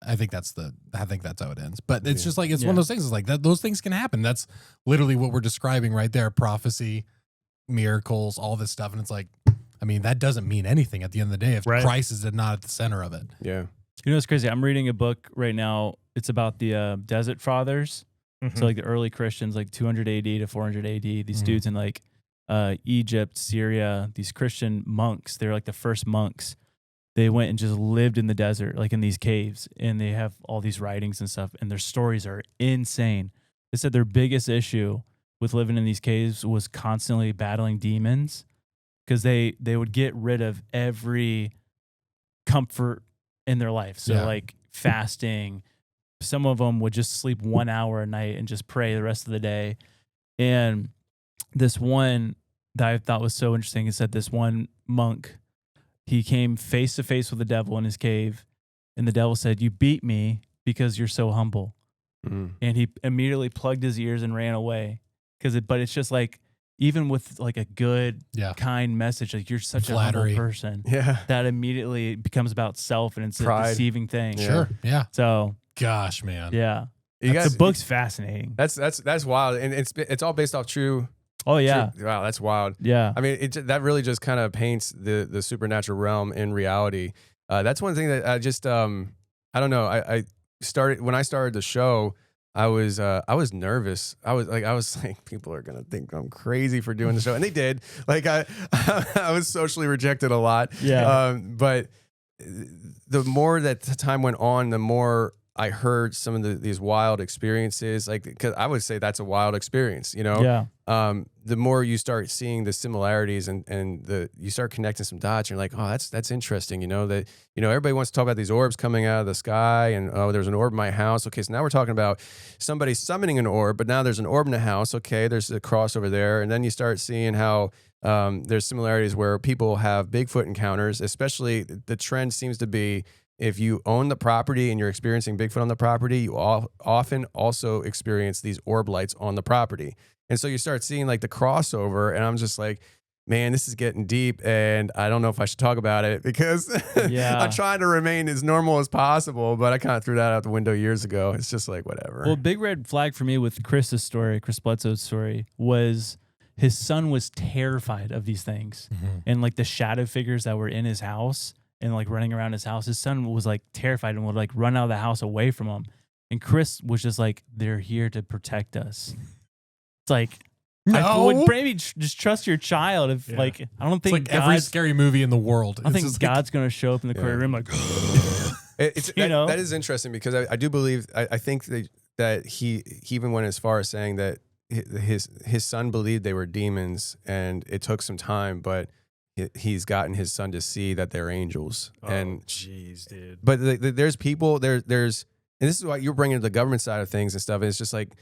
I think that's how it ends. But it's just like, it's one of those things. It's like that, those things can happen. That's literally what we're describing right there. Prophecy, miracles, all this stuff. And it's like, I mean, that doesn't mean anything at the end of the day if Christ is not at the center of it. Yeah. You know what's crazy? I'm reading a book right now. It's about the Desert Fathers. So like the early Christians, like 200 AD to 400 AD, these dudes in like Egypt, Syria, these Christian monks, they're like the first monks. They went and just lived in the desert, like in these caves, and they have all these writings and stuff, and their stories are insane. They said their biggest issue with living in these caves was constantly battling demons, because they would get rid of every comfort in their life. So like fasting, some of them would just sleep 1 hour a night and just pray the rest of the day. And this one that I thought was so interesting is that this one monk, he came face to face with the devil in his cave, and the devil said, "You beat me because you're so humble." And he immediately plugged his ears and ran away. But it's just like, even with like a good, kind message, like you're such a humble person, that immediately becomes about self, and it's a deceiving thing. Sure. Yeah. So, gosh, man. Yeah. The book's fascinating. That's wild, and it's all based off true. Oh yeah! Wow, that's wild. Yeah, I mean, that really just kind of paints the supernatural realm in reality. That's one thing that I just I don't know. I started when I started the show. I was nervous. I was like, people are gonna think I'm crazy for doing the show, and they did. Like I was socially rejected a lot. Yeah. But the more that the time went on, the more I heard some of these wild experiences, like, because I would say that's a wild experience, you know? Yeah. The more you start seeing the similarities and you start connecting some dots, you're like, oh, that's interesting. You know, that, you know, everybody wants to talk about these orbs coming out of the sky and, oh, there's an orb in my house. Okay. So now we're talking about somebody summoning an orb, but now there's an orb in the house. Okay. There's a crossover there. And then you start seeing how, there's similarities where people have Bigfoot encounters, especially the trend seems to be, if you own the property and you're experiencing Bigfoot on the property, you often also experience these orb lights on the property. And so you start seeing like the crossover, and I'm just like, man, this is getting deep, and I don't know if I should talk about it because I'm trying to remain as normal as possible, but I kind of threw that out the window years ago. It's just like, whatever. Well, big red flag for me with Chris Bledsoe's story, was his son was terrified of these things. And like the shadow figures that were in his house and like running around his house, his son was like terrified and would like run out of the house away from him. And Chris was just like, they're here to protect us. It's like, I would maybe just trust your child. If like, I don't think it's like every scary movie in the world. I think God's going to show up in the corner room like, that is interesting, because I do believe, I think that he even went as far as saying that his son believed they were demons, and it took some time, but he's gotten his son to see that they're angels. And jeez, dude. But there's people there's, and this is why you're bringing the government side of things and stuff. And it's just like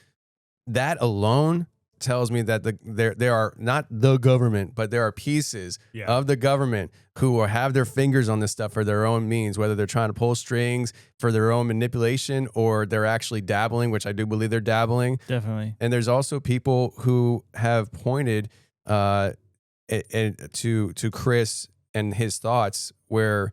that alone tells me that there are not the government, but there are pieces of the government who have their fingers on this stuff for their own means, whether they're trying to pull strings for their own manipulation or they're actually dabbling, which I do believe they're dabbling. Definitely. And there's also people who have pointed to Chris and his thoughts, where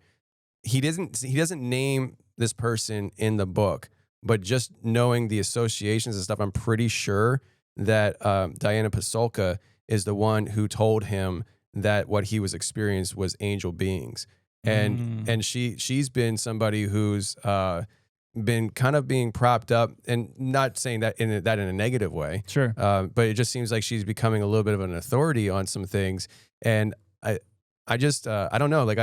he doesn't name this person in the book, but just knowing the associations and stuff, I'm pretty sure that Diana Pasulka is the one who told him that what he was experiencing was angel beings. And she's been somebody who's been kind of being propped up, and not saying that in a negative way. Sure. But it just seems like she's becoming a little bit of an authority on some things. And I just I don't know. Like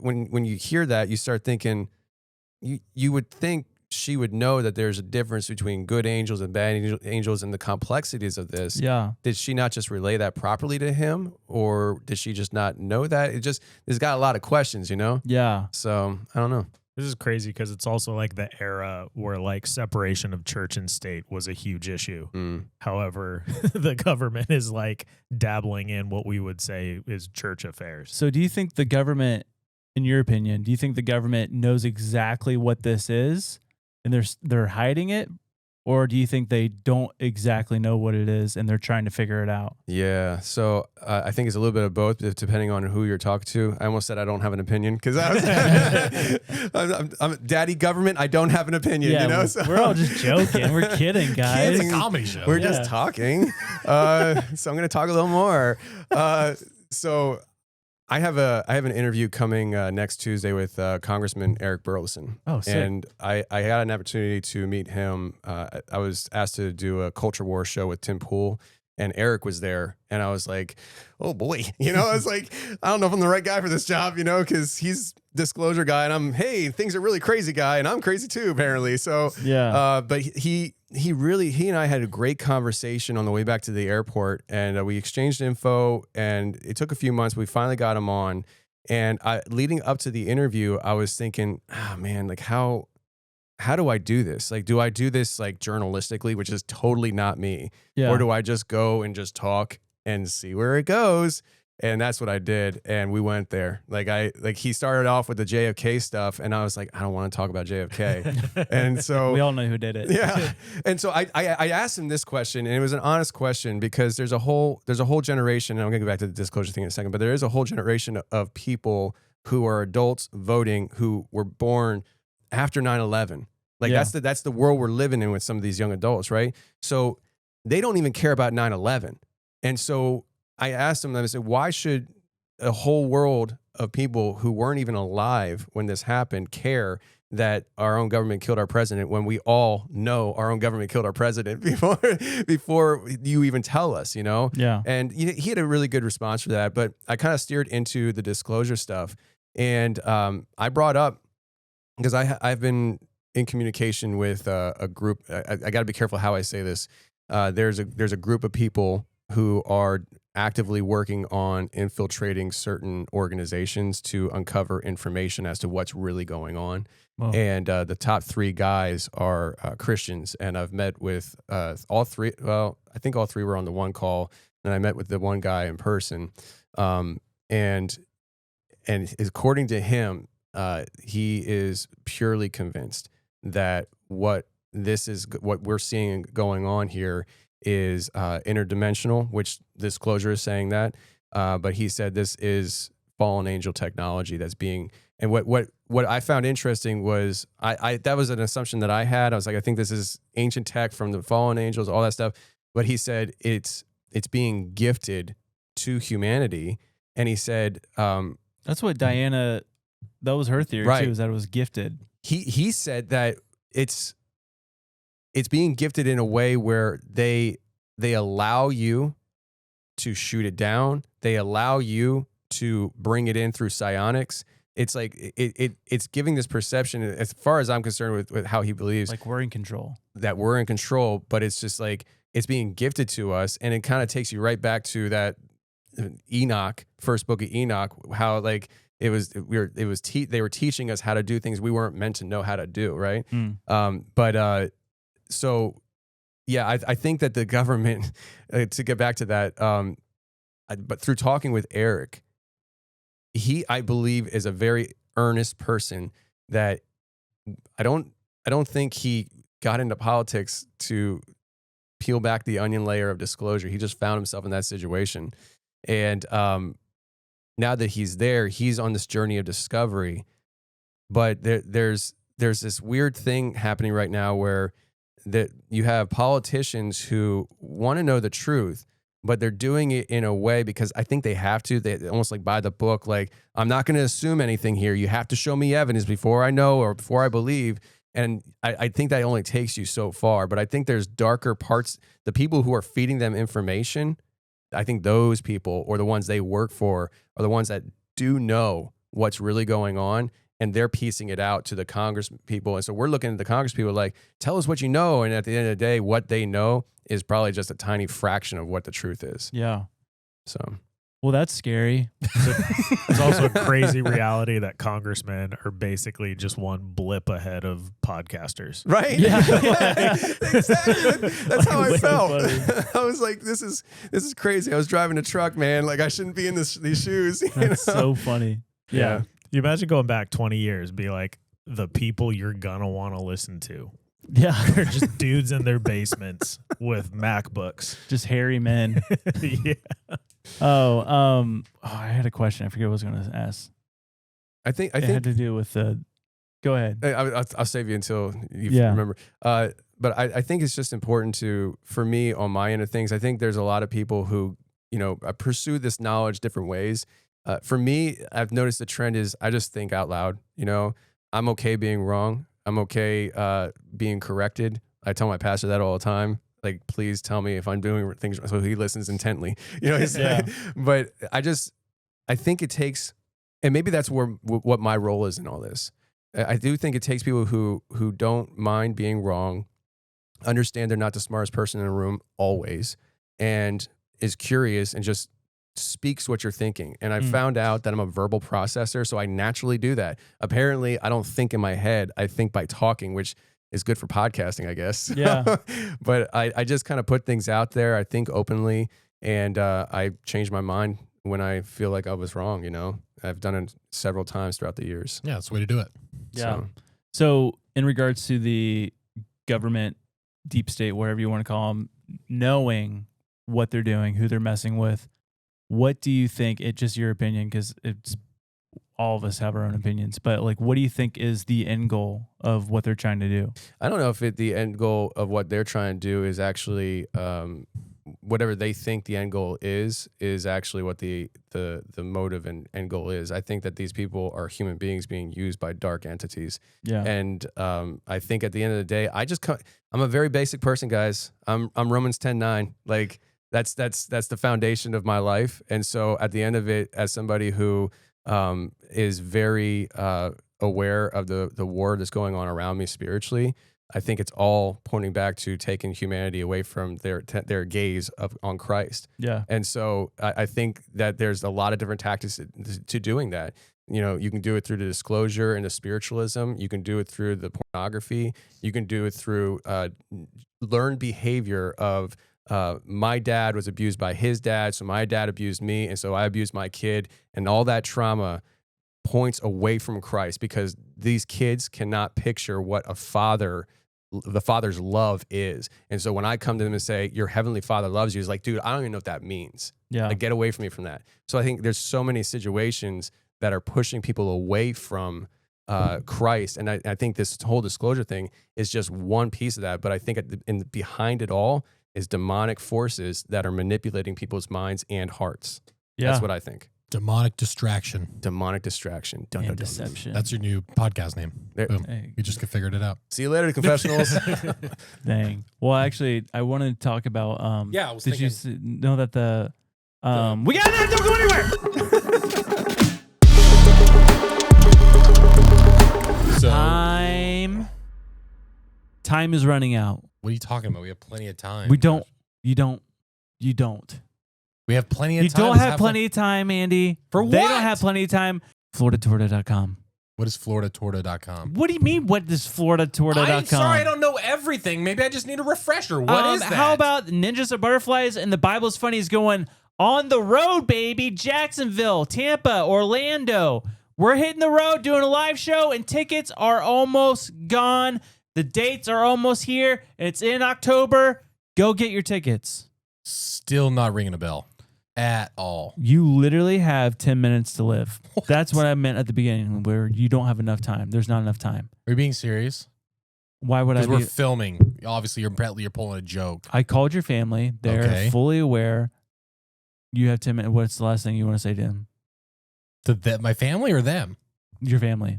when you hear that, you start thinking, you would think she would know that there's a difference between good angels and bad angels and the complexities of this. Yeah. Did she not just relay that properly to him, or did she just not know that? There's got a lot of questions, you know? Yeah. So I don't know. This is crazy because it's also like the era where like separation of church and state was a huge issue. However, the government is like dabbling in what we would say is church affairs. So do you think the government, in your opinion, do you think the government knows exactly what this is and they're hiding it? Or do you think they don't exactly know what it is and they're trying to figure it out? Yeah. So I think it's a little bit of both, depending on who you're talking to. I almost said I don't have an opinion because I'm daddy government. I don't have an opinion. Yeah, you know, so. we're all just joking. We're kidding, guys. It's a comedy show. We're just talking. So I'm going to talk a little more. So I have an interview coming next Tuesday with Congressman Eric Burleson. Oh, sick. And I had an opportunity to meet him. I was asked to do a culture war show with Tim Pool, and Eric was there. And I was like, oh boy, you know, I was like, I don't know if I'm the right guy for this job, you know, because he's disclosure guy, and I'm, hey, things are really crazy guy, and I'm crazy too, apparently. So yeah. But he and I had a great conversation on the way back to the airport, and we exchanged info, and it took a few months, but we finally got him on. And leading up to the interview, I was thinking, oh man, like how do I do this? Like, do I do this like journalistically, which is totally not me? Yeah. Or do I just go and just talk and see where it goes? And that's what I did. And we went there. He started off with the JFK stuff, and I was like, I don't want to talk about JFK. And so we all know who did it. Yeah. And so I asked him this question, and it was an honest question, because there's a whole generation, and I'm gonna go back to the disclosure thing in a second, but there is a whole generation of people who are adults voting who were born after 9/11. Like Yeah. that's the world we're living in with some of these young adults, right? So they don't even care about 9/11. And so I asked him, I said, why should a whole world of people who weren't even alive when this happened care that our own government killed our president, when we all know our own government killed our president before you even tell us, you know? Yeah. And he had a really good response for that, but I kind of steered into the disclosure stuff. And I brought up, because I've been in communication with a group. I got to be careful how I say this. There's a group of people who are actively working on infiltrating certain organizations to uncover information as to what's really going on. Wow. And the top three guys are Christians, and I've met with all three. Well, I think all three were on the one call, and I met with the one guy in person. And according to him, he is purely convinced that what we're seeing going on here is interdimensional, which disclosure is saying that. But he said this is fallen angel technology that's being. And what I found interesting was I that was an assumption that I had. I was like, I think this is ancient tech from the fallen angels, all that stuff. But he said it's being gifted to humanity, and he said that's what Diana. That was her theory Right. too. Is that it was gifted. He said that it's being gifted in a way where they allow you to shoot it down. They allow you to bring it in through psionics. It's like it's giving this perception, as far as I'm concerned, with how he believes, Like we're in control. that we're in control, but it's just like it's being gifted to us, and it kind of takes you right back to that Enoch, first book of Enoch, how like they were teaching us how to do things we weren't meant to know how to do, right? So yeah, I think that the government, to get back to that, but through talking with Eric, I believe is a very earnest person that I don't think he got into politics to peel back the onion layer of disclosure. He just found himself in that situation. And now that he's there, he's on this journey of discovery. But there's this weird thing happening right now where that you have politicians who want to know the truth, but they're doing it in a way because I think they have to. They almost like by the book, like, I'm not going to assume anything here. You have to show me evidence before I know or before I believe. And I think that only takes you so far. But I think there's darker parts. The people who are feeding them information, I think those people, or the ones they work for, are the ones that do know what's really going on. And they're piecing it out to the Congress people. And so we're looking at the Congress people like, tell us what you know. And at the end of the day, what they know is probably just a tiny fraction of what the truth is. Yeah. So, well, that's scary. It's also a crazy reality that congressmen are basically just one blip ahead of podcasters. right? Yeah. Exactly. That's how I Way felt. funny. I was like, this is crazy. I was driving a truck, man. Like I shouldn't be in these shoes. you That's know? so funny. Yeah. You imagine going back 20 years, be like the people you're gonna want to listen to. Yeah. They're just dudes in their basements with MacBooks. Just hairy men. Yeah. I had a question. I forget what I was going to ask. I think It had to do with the. Go ahead. I'll save you until you Yeah. remember. But I think it's just important for me on my end of things. I think there's a lot of people who, pursue this knowledge different ways. For me, I've noticed the trend is I just think out loud. I'm okay being wrong. I'm okay being corrected. I tell my pastor that all the time. Like, please tell me if I'm doing things wrong. So he listens intently. Yeah. But I think it takes, and maybe that's what my role is in all this. I do think it takes people who don't mind being wrong, understand they're not the smartest person in the room always, and is curious and just speaks what you're thinking. And I found out that I'm a verbal processor, so I naturally do that. Apparently, I don't think in my head. I think by talking, which is good for podcasting, I guess. Yeah. But I just kind of put things out there. I think openly, and I change my mind when I feel like I was wrong. I've done it several times throughout the years. Yeah, that's the way to do it. Yeah. So in regards to the government, deep state, whatever you want to call them, knowing what they're doing, who they're messing with, what do you think? It's just your opinion, because it's all of us have our own opinions. But like, what do you think is the end goal of what they're trying to do? I don't know if the end goal of what they're trying to do is actually whatever they think the end goal is actually what the motive and end goal is. I think that these people are human beings being used by dark entities. Yeah. And I think at the end of the day, I'm a very basic person, guys. I'm Romans 10:9. Like that's the foundation of my life. And so at the end of it, as somebody who is very aware of the war that's going on around me spiritually, I think it's all pointing back to taking humanity away from their gaze on Christ. Yeah. And so I think that there's a lot of different tactics to doing that. You can do it through the disclosure and the spiritualism. You can do it through the pornography. You can do it through learned behavior of my dad was abused by his dad, so my dad abused me, and so I abused my kid, and all that trauma points away from Christ, because these kids cannot picture what the Father's love is. And so when I come to them and say, your heavenly Father loves you, it's like, dude, I don't even know what that means. Yeah. Like, get away from me from that. So I think there's so many situations that are pushing people away from Christ. And I think this whole disclosure thing is just one piece of that. But I think behind it all is demonic forces that are manipulating people's minds and hearts. Yeah. That's what I think. Demonic distraction. Demonic distraction. Dun, And dun, dun. deception. That's your new podcast name. There- Boom. Hey, We just figured it out. See you later, Confessionals. dang. Well, actually, I wanted to talk about. Yeah, I was did you know that the The- we got that? Don't go anywhere. So, Time is running out. what are you talking about? We have plenty of time. We don't. You don't. You don't. We have plenty of You time. don't Let's have plenty of time, Andy. For They what? don't have plenty of time. FloridaTorta.com. What is FloridaTorta.com? What do you mean? What is FloridaTorta.com? I'm sorry, I don't know everything. Maybe I just need a refresher. What is that? How about Ninjas Are Butterflies and the Bible's Funny is going on the road, baby. Jacksonville, Tampa, Orlando. We're hitting the road doing a live show, and tickets are almost gone. The dates are almost here, and it's in October. Go get your tickets. Still not ringing a bell at all. You literally have 10 minutes to live. That's what I meant at the beginning, where you don't have enough time. There's not enough time. Are you being serious? Why would I Because be? we're filming. Obviously, you're pulling a joke. I called your family. They're Okay. fully aware. You have 10 minutes. What's the last thing you want to say to them? To my family or them? Your family.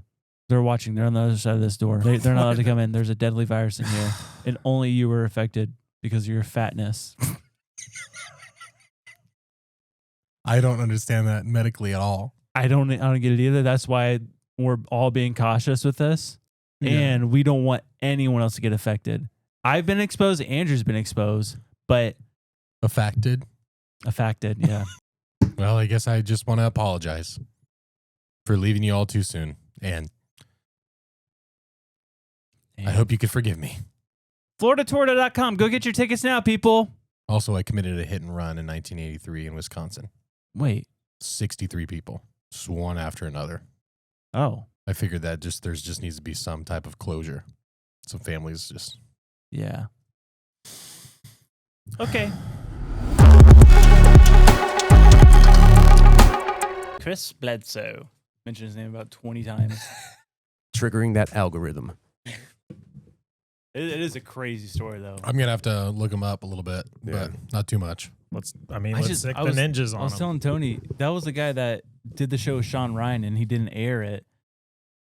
They're watching. They're on the other side of this door. They're not allowed to come in. There's a deadly virus in here. And only you were affected because of your fatness. I don't understand that medically at all. I don't get it either. That's why we're all being cautious with this. Yeah. And we don't want anyone else to get affected. I've been exposed. Andrew's been exposed. But Affected? affected, yeah. Well, I guess I just want to apologize for leaving you all too soon. And I hope you could forgive me. FloridaTorta.com. Go get your tickets now, people. Also, I committed a hit and run in 1983 in Wisconsin. Wait. 63 people, just one after another. Oh. I figured that there just needs to be some type of closure. some families just. Yeah. Okay. Chris Bledsoe. Mentioned his name about 20 times. Triggering that algorithm. It is a crazy story, though. I'm gonna have to look him up a little bit, but not too much. Let's stick the ninjas on I was him. telling Tony, that was the guy that did the show with Sean Ryan, and he didn't air it.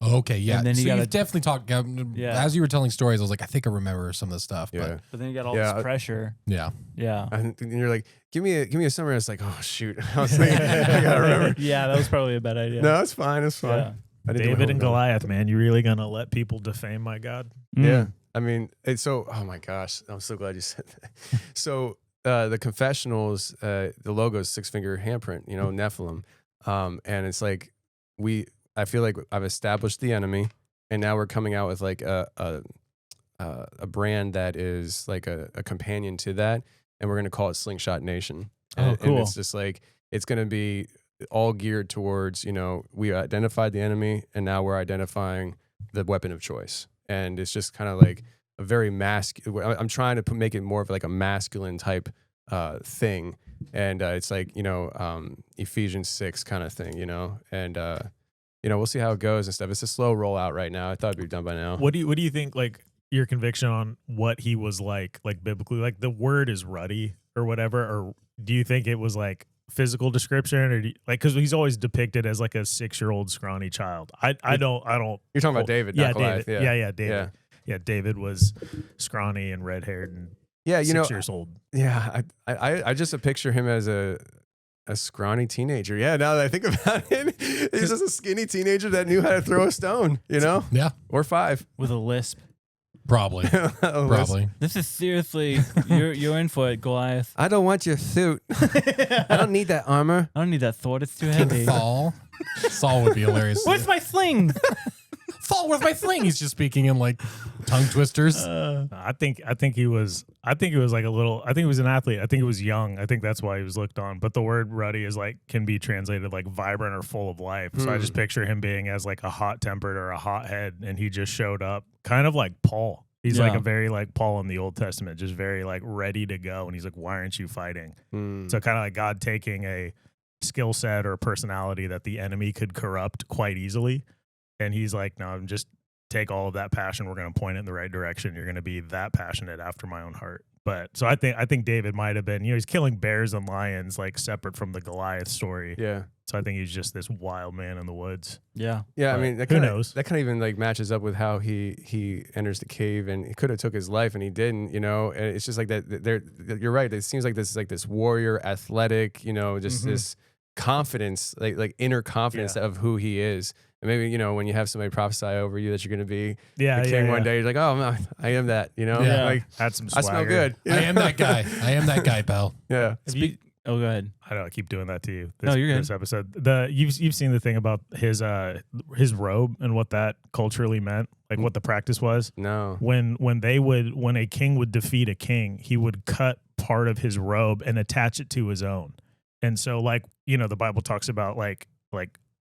Okay, yeah. And then so you you've definitely talked. Yeah. As you were telling stories, I was like, I think I remember some of the stuff. Yeah. But then you got all this pressure. Yeah. Yeah. And you're like, give me a summary. I was like, oh shoot. I was like, I gotta remember. Yeah, that was probably a bad idea. No, it's fine. It's fine. Yeah. I didn't do my David and homework. Goliath, man. You really gonna let people defame my God? Yeah. I mean, it's so, oh my gosh. I'm so glad you said that. So the Confessionals, the logo is 6-finger handprint, Nephilim. And it's like, I feel like I've established the enemy, and now we're coming out with like a brand that is like a companion to that. And we're going to call it Slingshot Nation. And cool. it's just like, it's going to be all geared towards, we identified the enemy, and now we're identifying the weapon of choice. And it's just kind of like a very I'm trying to make it more of like a masculine type thing. And it's like, Ephesians 6 kind of thing, and, we'll see how it goes and stuff. It's a slow rollout right now. I thought it'd be done by now. What do you think? Like your conviction on what he was like biblically? Like the word is ruddy or whatever, or do you think it was like physical description, or because he's always depicted as like a 6-year-old scrawny child? I don't. You're talking about David, not Goliath. David. Yeah, David. Yeah, David was scrawny and red haired and 6 years old. Yeah, I just picture him as a scrawny teenager. Yeah, now that I think about it, he's just a skinny teenager that knew how to throw a stone, Yeah. or 5. With a lisp. Probably. Probably. This is seriously, you're in for it, Goliath. I don't want your suit. I don't need that armor. I don't need that sword. It's too heavy. Saul would be hilarious. Where's my sling? Fall with my sling. He's just speaking in like tongue twisters. I think he was like a little. I think he was an athlete. I think he was young. I think that's why he was looked on. But the word ruddy is like can be translated like vibrant or full of life. So I just picture him being as like a hot tempered or a hot head, and he just showed up kind of like Paul. He's like a very like Paul in the Old Testament, just very like ready to go. And he's like, why aren't you fighting? So kind of like God taking a skill set or personality that the enemy could corrupt quite easily. And he's like, no, just take all of that passion. We're going to point it in the right direction. You're going to be that passionate after my own heart. But so I think David might have been, he's killing bears and lions, like separate from the Goliath story. Yeah. So I think he's just this wild man in the woods. Yeah. Yeah. But I mean, who knows? That kind of even like matches up with how he enters the cave, and he could have took his life and he didn't, And it's just like that. You're right. It seems like this warrior, athletic, just this confidence, like inner confidence of who he is. And maybe, when you have somebody prophesy over you that you're going to be the king one day, you're like, oh, man, I am that, Yeah. Like, Had some I swagger. smell good. I am that guy. I am that guy, pal. Yeah. Oh, go ahead. I don't know, I keep doing that to you. No, you're good. This episode, you've seen the thing about his robe and what that culturally meant, like what the practice was. No. When a king would defeat a king, he would cut part of his robe and attach it to his own. And so, like, the Bible talks about like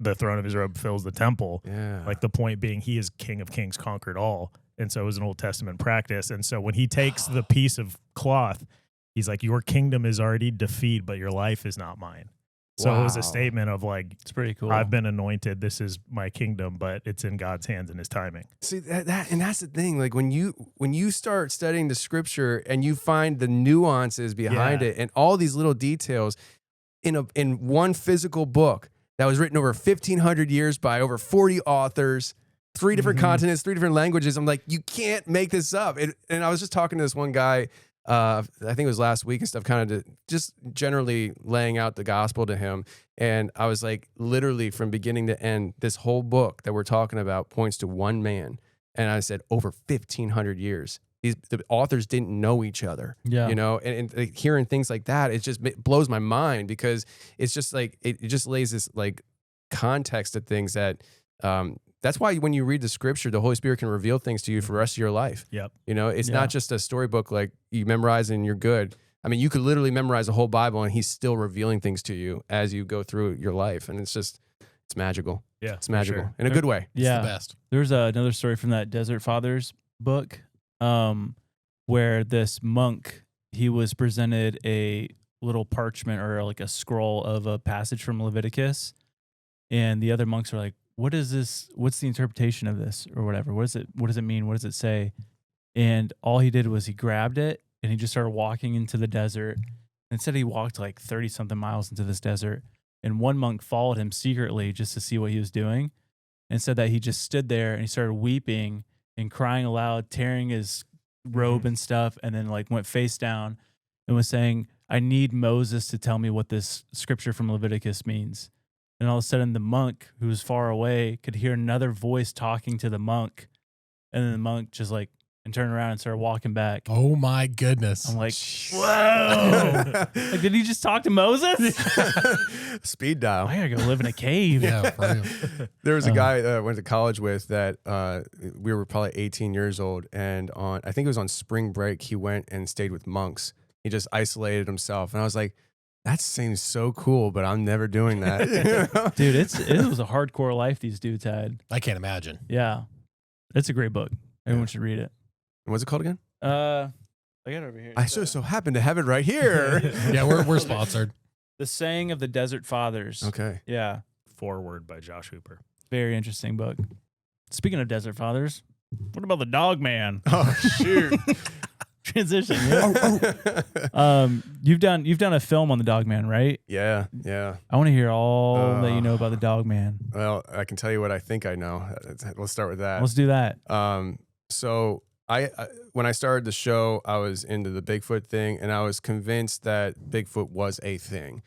the throne of his robe fills the temple. Yeah. Like the point being, he is King of Kings, conquered all. And so it was an Old Testament practice. And so when he takes the piece of cloth, he's like, your kingdom is already defeated, but your life is not mine. So it was a statement of like, It's pretty cool. I've been anointed. This is my kingdom, but it's in God's hands and his timing. See that, and that's the thing. Like when you start studying the scripture and you find the nuances behind it and all these little details in one physical book that was written over 1,500 years by over 40 authors, 3 different continents, 3 different languages. I'm like, you can't make this up. And I was just talking to this one guy, I think it was last week and stuff, kind of just generally laying out the gospel to him. And I was like, literally from beginning to end, this whole book that we're talking about points to one man. And I said, over 1,500 years. The authors didn't know each other, and like, hearing things like that, it just blows my mind, because it's just like, it just lays this like context of things that, that's why when you read the scripture, the Holy Spirit can reveal things to you for the rest of your life. Yep. It's not just a storybook like you memorize and you're good. I mean, you could literally memorize the whole Bible and he's still revealing things to you as you go through your life. And it's magical. Yeah. It's magical sure. in a good way. Yeah. It's the best. There's another story from that Desert Fathers book, where this monk, he was presented a little parchment or like a scroll of a passage from Leviticus, and the other monks were like, "What is this? What's the interpretation of this, or whatever? What does it mean? What does it say?" And all he did was he grabbed it and he just started walking into the desert. And said he walked like 30 something miles into this desert, and one monk followed him secretly just to see what he was doing, and said that he just stood there and he started weeping and crying aloud, tearing his robe and stuff, and then like went face down and was saying, "I need Moses to tell me what this scripture from Leviticus means." And all of a sudden the monk, who was far away, could hear another voice talking to the monk, and then the monk just like and turned around and started walking back. Oh my goodness. I'm like, whoa. Like, did he just talk to Moses? Speed dial. I gotta go live in a cave. Yeah, for real. There was a guy I went to college with that we were probably 18 years old, and I think it was on spring break, he went and stayed with monks. He just isolated himself, and I was like, that seems so cool, but I'm never doing that. Dude, it was a hardcore life these dudes had. I can't imagine. Yeah. It's a great book. Everyone should read it. What's it called again? I got it over here. I so happen to have it right here. Yeah, we're sponsored. The Saying of the Desert Fathers. Okay. Yeah. Forward by Josh Hooper. Very interesting book. Speaking of Desert Fathers, what about the Dogman? Oh shoot. Transition. Yeah. You've done a film on the Dogman, right? Yeah. I want to hear all that you know about the Dogman. Well, I can tell you what I think I know. Let's start with that. Let's do that. So I when I started the show, I was into the Bigfoot thing, and I was convinced that Bigfoot was a thing.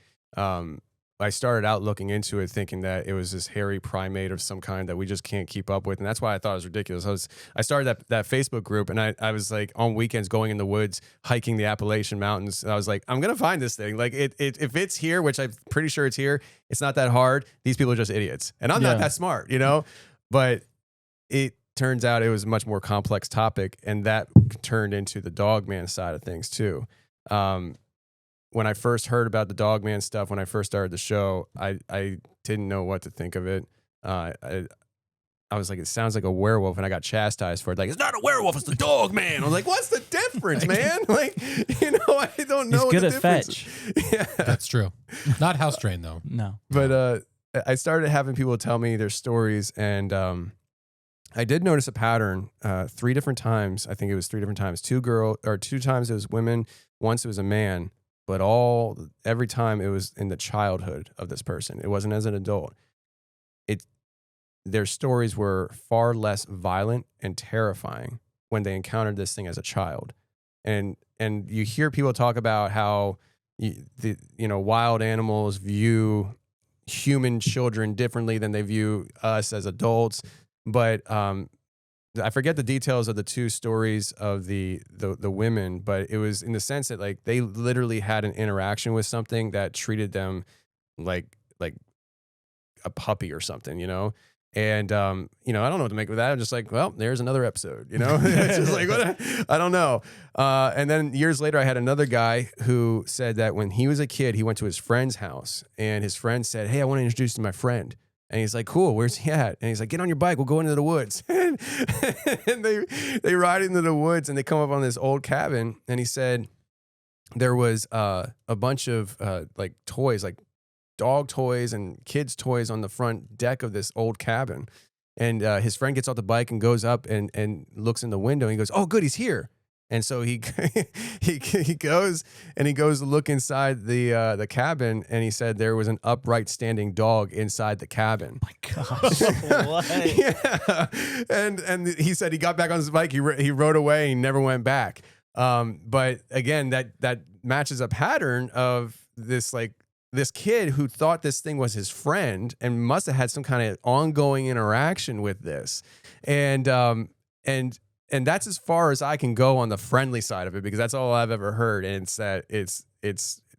I started out looking into it thinking that it was this hairy primate of some kind that we just can't keep up with, and that's why I thought it was ridiculous. I started that Facebook group, and I was like on weekends going in the woods, hiking the Appalachian Mountains, and I was like, I'm gonna find this thing. Like if it's here, which I'm pretty sure it's here, it's not that hard. These people are just idiots, and I'm not that smart, you know. But it turns out it was a much more complex topic, and that turned into the Dogman side of things too. When I first heard about the Dogman stuff, when I first started the show, I didn't know what to think of it. I was like, it sounds like a werewolf, and I got chastised for it. Like, it's not a werewolf, it's the Dogman. I was like, what's the difference, man? Like, I don't know. He's what good the at difference fetch. is. Yeah. That's true. Not house trained though. No. But I started having people tell me their stories, and I did notice a pattern 3 different times. I think it was 3 different times. 2 times it was women, once it was a man. But every time it was in the childhood of this person. It wasn't as an adult. Their stories were far less violent and terrifying when they encountered this thing as a child. And you hear people talk about how wild animals view human children differently than they view us as adults. But I forget the details of the 2 stories of the women, but it was in the sense that like they literally had an interaction with something that treated them like a puppy or something, you know? And I don't know what to make of that. I'm just like, well, there's another episode, you know? It's just like, what? I don't know. And then years later, I had another guy who said that when he was a kid, he went to his friend's house, and his friend said, "Hey, I want to introduce you to my friend." And he's like, "Cool, where's he at?" And he's like, "Get on your bike, we'll go into the woods." and they ride into the woods, and they come up on this old cabin. And he said there was a bunch of like toys, like dog toys and kids' toys on the front deck of this old cabin. And his friend gets off the bike and goes up and looks in the window. And he goes, "Oh, good, he's here." And so he goes to look inside the cabin, and he said there was an upright standing dog inside the cabin. Oh my gosh. What? Yeah. And he said he got back on his bike, he rode away, and he never went back. But again, that matches a pattern of this kid who thought this thing was his friend and must have had some kind of ongoing interaction with this. And that's as far as I can go on the friendly side of it, because that's all I've ever heard. And it's that it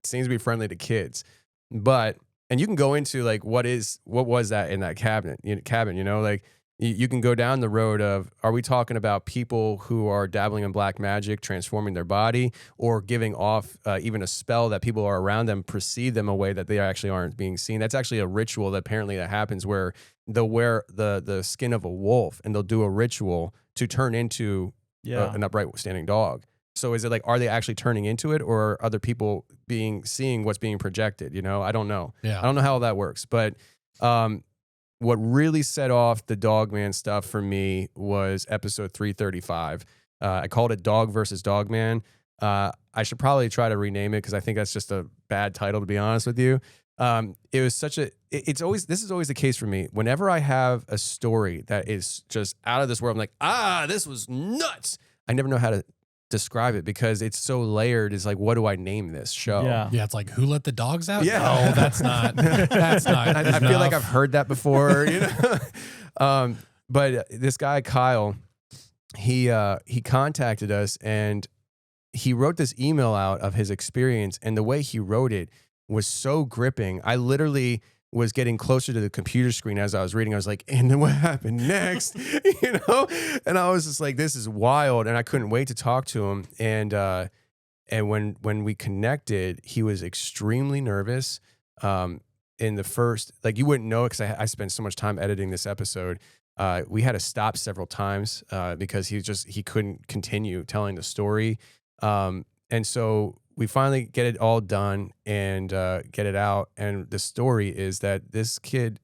seems to be friendly to kids. But, and you can go into like, what was that in that cabin, you know, like you can go down the road of, are we talking about people who are dabbling in black magic, transforming their body, or giving off even a spell that people are around them perceive them a way that they actually aren't being seen? That's actually a ritual that apparently that happens, where they'll wear the skin of a wolf, and they'll do a ritual to turn into Yeah. an upright standing dog. So is it like, are they actually turning into it, or are other people seeing what's being projected? You know, I don't know. Yeah. I don't know how that works. But what really set off the Dogman stuff for me was episode 335. I called it Dog versus Dogman. I should probably try to rename it because I think that's just a bad title, to be honest with you. It was such a, this is always the case for me. Whenever I have a story that is just out of this world, I'm like, this was nuts. I never know how to describe it because it's so layered. It's like, what do I name this show? Yeah. Yeah, it's like, who let the dogs out? Yeah. No, that's not. That's not. I feel like I've heard that before, you know. But this guy Kyle, he contacted us and he wrote this email out of his experience, and the way he wrote it was so gripping. I literally was getting closer to the computer screen as I was reading. I was like, and then what happened next? You know? And I was just like, this is wild. And I couldn't wait to talk to him. And when we connected, he was extremely nervous. In the first, like, you wouldn't know, because I spent so much time editing this episode. We had to stop several times because he couldn't continue telling the story. And so we finally get it all done and get it out. And the story is that this kid,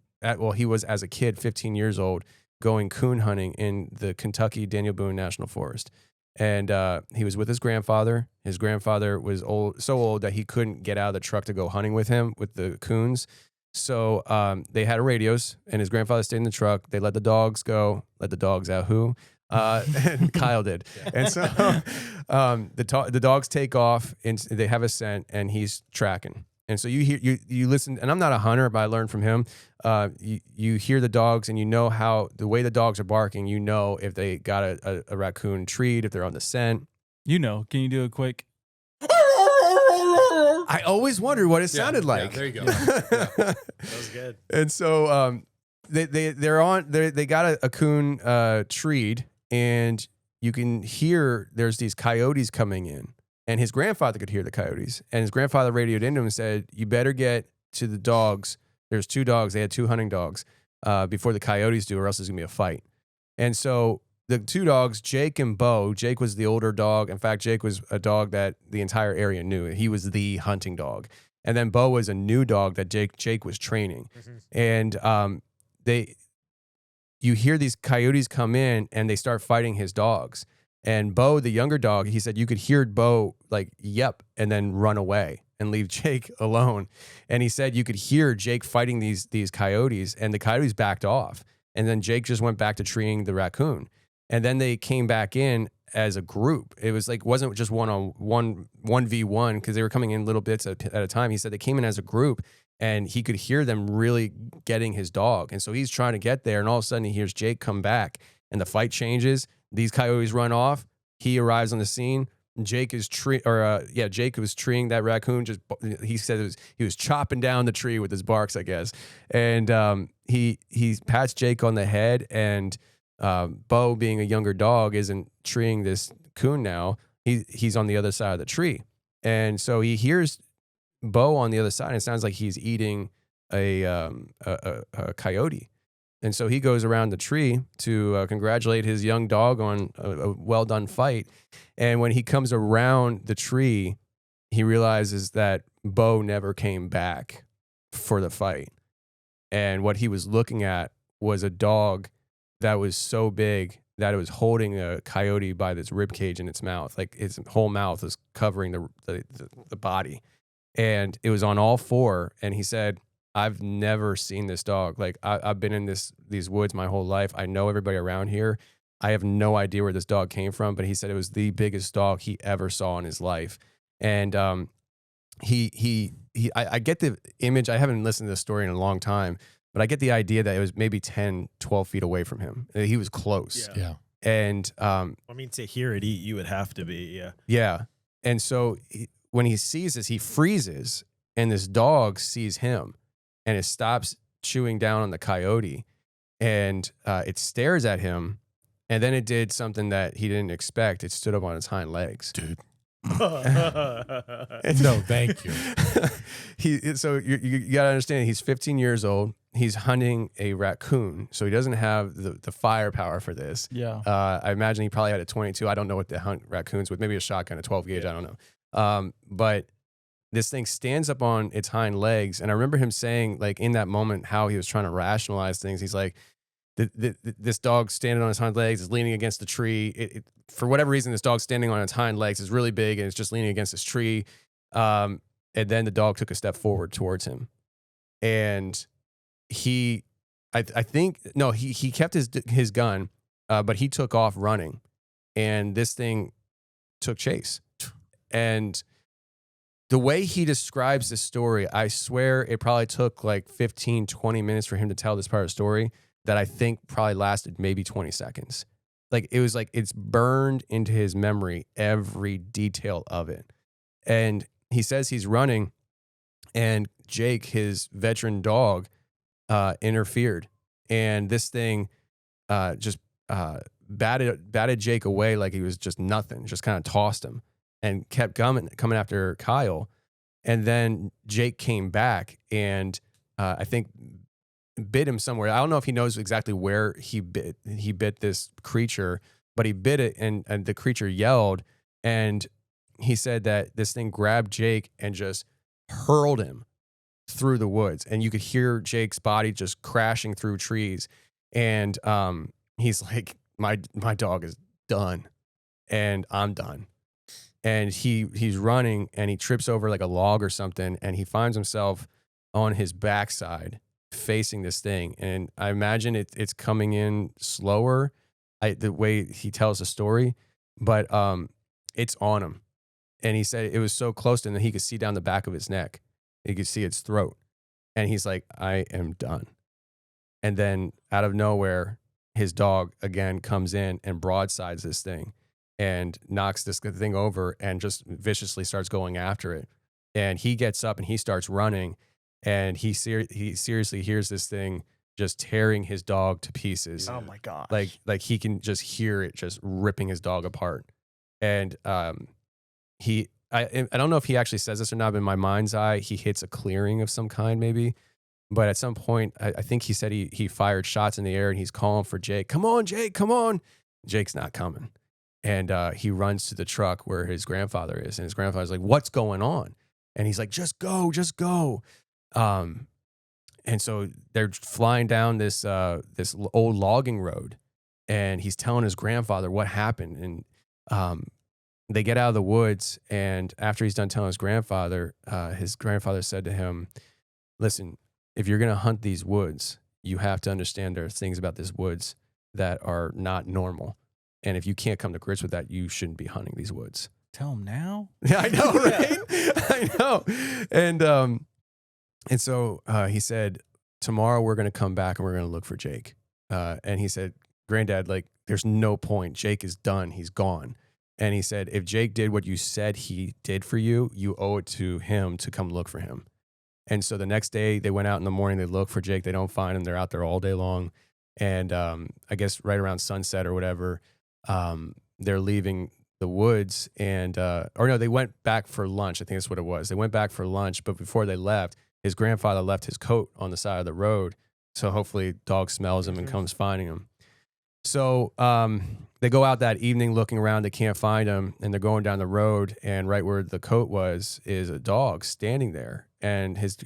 he was as a kid, 15 years old, going coon hunting in the Kentucky Daniel Boone National Forest. And he was with his grandfather. His grandfather was so old that he couldn't get out of the truck to go hunting with him, with the coons. So they had radios, and his grandfather stayed in the truck. They let the dogs go. Let the dogs out. Who? And Kyle did. And so the dogs take off, and they have a scent, and he's tracking. And so you listen, and I'm not a hunter, but I learned from him. You hear the dogs, and you know how the way the dogs are barking. You know if they got a raccoon treed, if they're on the scent. You know, can you do a quick? I always wondered what it sounded like. Yeah, there you go. That was good. And so they got a coon treed, and you can hear there's these coyotes coming in, and his grandfather could hear the coyotes, and his grandfather radioed into him and said, you better get to the dogs. There's 2 dogs. They had 2 hunting dogs before the coyotes do, or else there's gonna be a fight. And so the 2 dogs, Jake and Bo. Jake was the older dog. In fact, Jake was a dog that the entire area knew. He was the hunting dog. And then Bo was a new dog that Jake was training. And you hear these coyotes come in, and they start fighting his dogs. And Bo, the younger dog, he said you could hear Bo like yep and then run away and leave Jake alone. And he said you could hear Jake fighting these coyotes, and the coyotes backed off. And then Jake just went back to treeing the raccoon. And then they came back in as a group. It was like, wasn't just 1v1, because they were coming in little bits at a time. He said they came in as a group, and he could hear them really getting his dog. And so he's trying to get there, and all of a sudden he hears Jake come back, and the fight changes. These coyotes run off. He arrives on the scene. Jake was treeing that raccoon. He said he was chopping down the tree with his barks, I guess. And he pats Jake on the head, and Bo, being a younger dog, isn't treeing this coon now. He's on the other side of the tree. And so he hears Bo on the other side, and it sounds like he's eating a coyote. And so he goes around the tree to congratulate his young dog on a well-done fight. And when he comes around the tree, he realizes that Bo never came back for the fight. And what he was looking at was a dog that was so big that it was holding a coyote by this rib cage in its mouth. Like, its whole mouth was covering the body. And it was on all 4. And he said, I've never seen this dog. Like, I've been in these woods my whole life. I know everybody around here. I have no idea where this dog came from, but he said it was the biggest dog he ever saw in his life. And I get the image. I haven't listened to this story in a long time, but I get the idea that it was maybe 10, 12 feet away from him. He was close. Yeah. And I mean, to hear it eat, you would have to be. Yeah. Yeah. And so when he sees this, he freezes, and this dog sees him, and it stops chewing down on the coyote, and it stares at him. And then it did something that he didn't expect. It stood up on its hind legs. Dude. No, thank you. So you got to understand, he's 15 years old. he's hunting a raccoon, so he doesn't have the firepower for this. Yeah. I imagine he probably had a 22. I don't know what they hunt raccoons with. Maybe a shotgun, a 12 gauge. I don't know. But this thing stands up on its hind legs, and I remember him saying, like, in that moment, how he was trying to rationalize things. He's like, this dog standing on his hind legs is leaning against the tree. For whatever reason, this dog standing on its hind legs is really big, and it's just leaning against this tree. And then the dog took a step forward towards him, and he kept his gun, but he took off running, and this thing took chase. And the way he describes this story, I swear it probably took like 15, 20 minutes for him to tell this part of the story that I think probably lasted maybe 20 seconds. Like, it was like it's burned into his memory, every detail of it. And he says he's running, and Jake, his veteran dog, interfered. And this thing just batted Jake away like he was just nothing, just kind of tossed him and kept coming after Kyle. And then Jake came back and I think bit him somewhere. I don't know if he knows exactly where he bit this creature, but he bit it, and the creature yelled. And he said that this thing grabbed Jake and just hurled him through the woods, and you could hear Jake's body just crashing through trees. And he's like, my dog is done, and I'm done. And he's running, and he trips over like a log or something, and he finds himself on his backside facing this thing. And I imagine it's coming in slower, the way he tells the story, but it's on him. And he said it was so close to him that he could see down the back of his neck. He could see its throat. And he's like, I am done. And then out of nowhere, his dog again comes in and broadsides this thing and knocks this thing over and just viciously starts going after it. And he gets up and he starts running, and he seriously hears this thing just tearing his dog to pieces. Oh my gosh. Like he can just hear it just ripping his dog apart. And I don't know if he actually says this or not, but in my mind's eye, he hits a clearing of some kind maybe. But at some point, I think he said he fired shots in the air, and he's calling for Jake. Come on, Jake, come on. Jake's not coming. And he runs to the truck where his grandfather is. And his grandfather's like, what's going on? And he's like, just go, just go. And so they're flying down this old logging road, and he's telling his grandfather what happened. And they get out of the woods, and after he's done telling his grandfather said to him, listen, if you're going to hunt these woods, you have to understand there are things about this woods that are not normal. And if you can't come to grips with that, you shouldn't be hunting these woods. Tell him now. Yeah, I know, right? I know. And so he said, tomorrow we're going to come back and we're going to look for Jake. And he said, Granddad, like, there's no point. Jake is done. He's gone. And he said, if Jake did what you said he did for you, you owe it to him to come look for him. And so the next day they went out in the morning, they look for Jake. They don't find him. They're out there all day long. And I guess right around sunset or whatever, they're leaving the woods and, or no, they went back for lunch. I think that's what it was. They went back for lunch, but before they left, his grandfather left his coat on the side of the road. So hopefully dog smells him and comes finding him. So they go out that evening looking around. They can't find him, and they're going down the road, and right where the coat was is a dog standing there. And his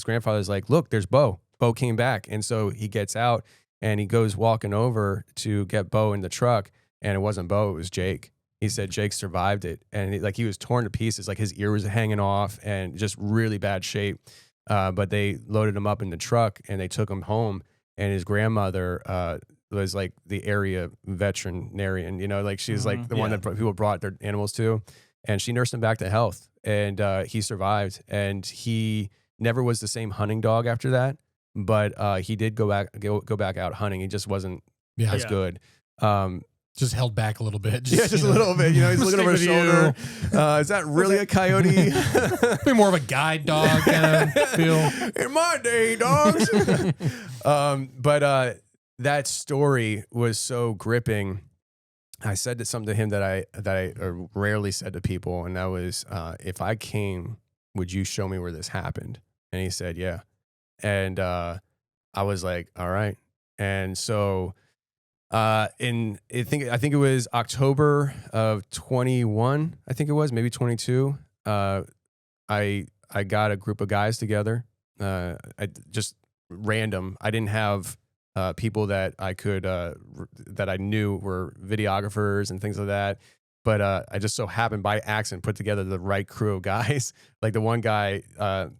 grandfather's like, look, there's Bo. Bo came back. And so he gets out, and he goes walking over to get Bo in the truck, and it wasn't Bo, it was Jake. He said Jake survived it, and he was torn to pieces. Like, his ear was hanging off and just really bad shape. But they loaded him up in the truck, and they took him home, and his grandmother was like the area veterinarian, like she's like the one that people brought their animals to, and she nursed him back to health, and he survived, and he never was the same hunting dog after that, but he did go back out hunting. He just wasn't as good. Just held back a little bit. Just a little bit. He's looking over his shoulder. Is that really a coyote? Be more of a guide dog kind of feel. In my day, dogs. But that story was so gripping. I said something to him that I rarely said to people, and that was, if I came, would you show me where this happened? And he said, yeah. And I was like, all right. And so I think it was October of 21, I think it was, maybe 22. I got a group of guys together. I just random. I didn't have people that I could that I knew were videographers and things like that. But I just so happened by accident put together the right crew of guys. Like the one guy,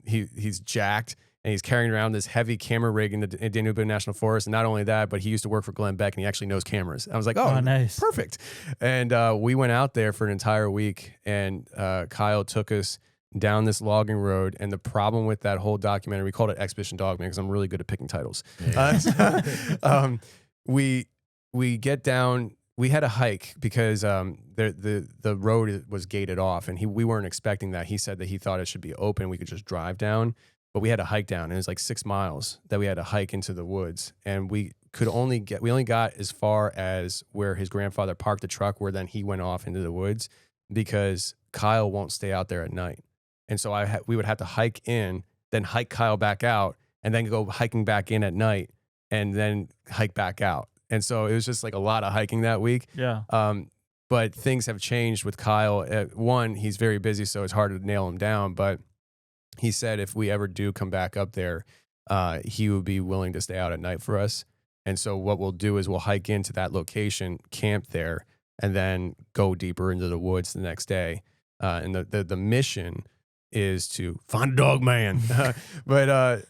he's jacked and he's carrying around this heavy camera rig in the Danube National Forest. And not only that, but he used to work for Glenn Beck and he actually knows cameras. I was like, oh, nice. Perfect. And we went out there for an entire week and Kyle took us down this logging road. And the problem with that whole documentary, we called it Expedition Dogman because I'm really good at picking titles. Yeah. We get down. We had a hike because the road was gated off, and we weren't expecting that. He said that he thought it should be open. We could just drive down, but we had to hike down, and it was like 6 miles that we had to hike into the woods, and we only got as far as where his grandfather parked the truck, where then he went off into the woods because Kyle won't stay out there at night, and so we would have to hike in, then hike Kyle back out, and then go hiking back in at night, and then hike back out. And so it was just like a lot of hiking that week. Yeah. But things have changed with Kyle. One, he's very busy, so it's hard to nail him down. But he said if we ever do come back up there, he would be willing to stay out at night for us. And so what we'll do is we'll hike into that location, camp there, and then go deeper into the woods the next day. And the mission is to find a dog man. But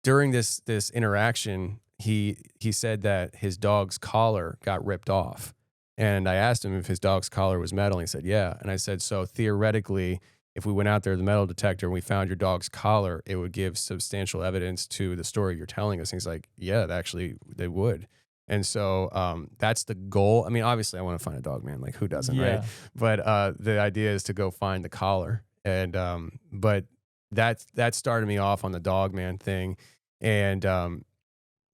during this interaction, he said that his dog's collar got ripped off. And I asked him if his dog's collar was metal. And he said, yeah. And I said, so theoretically, if we went out there with the metal detector and we found your dog's collar, it would give substantial evidence to the story you're telling us. And he's like, yeah, actually, they would. And so that's the goal. I mean, obviously, I want to find a dog man. Like, who doesn't, right? But the idea is to go find the collar. And but that started me off on the dog man thing. And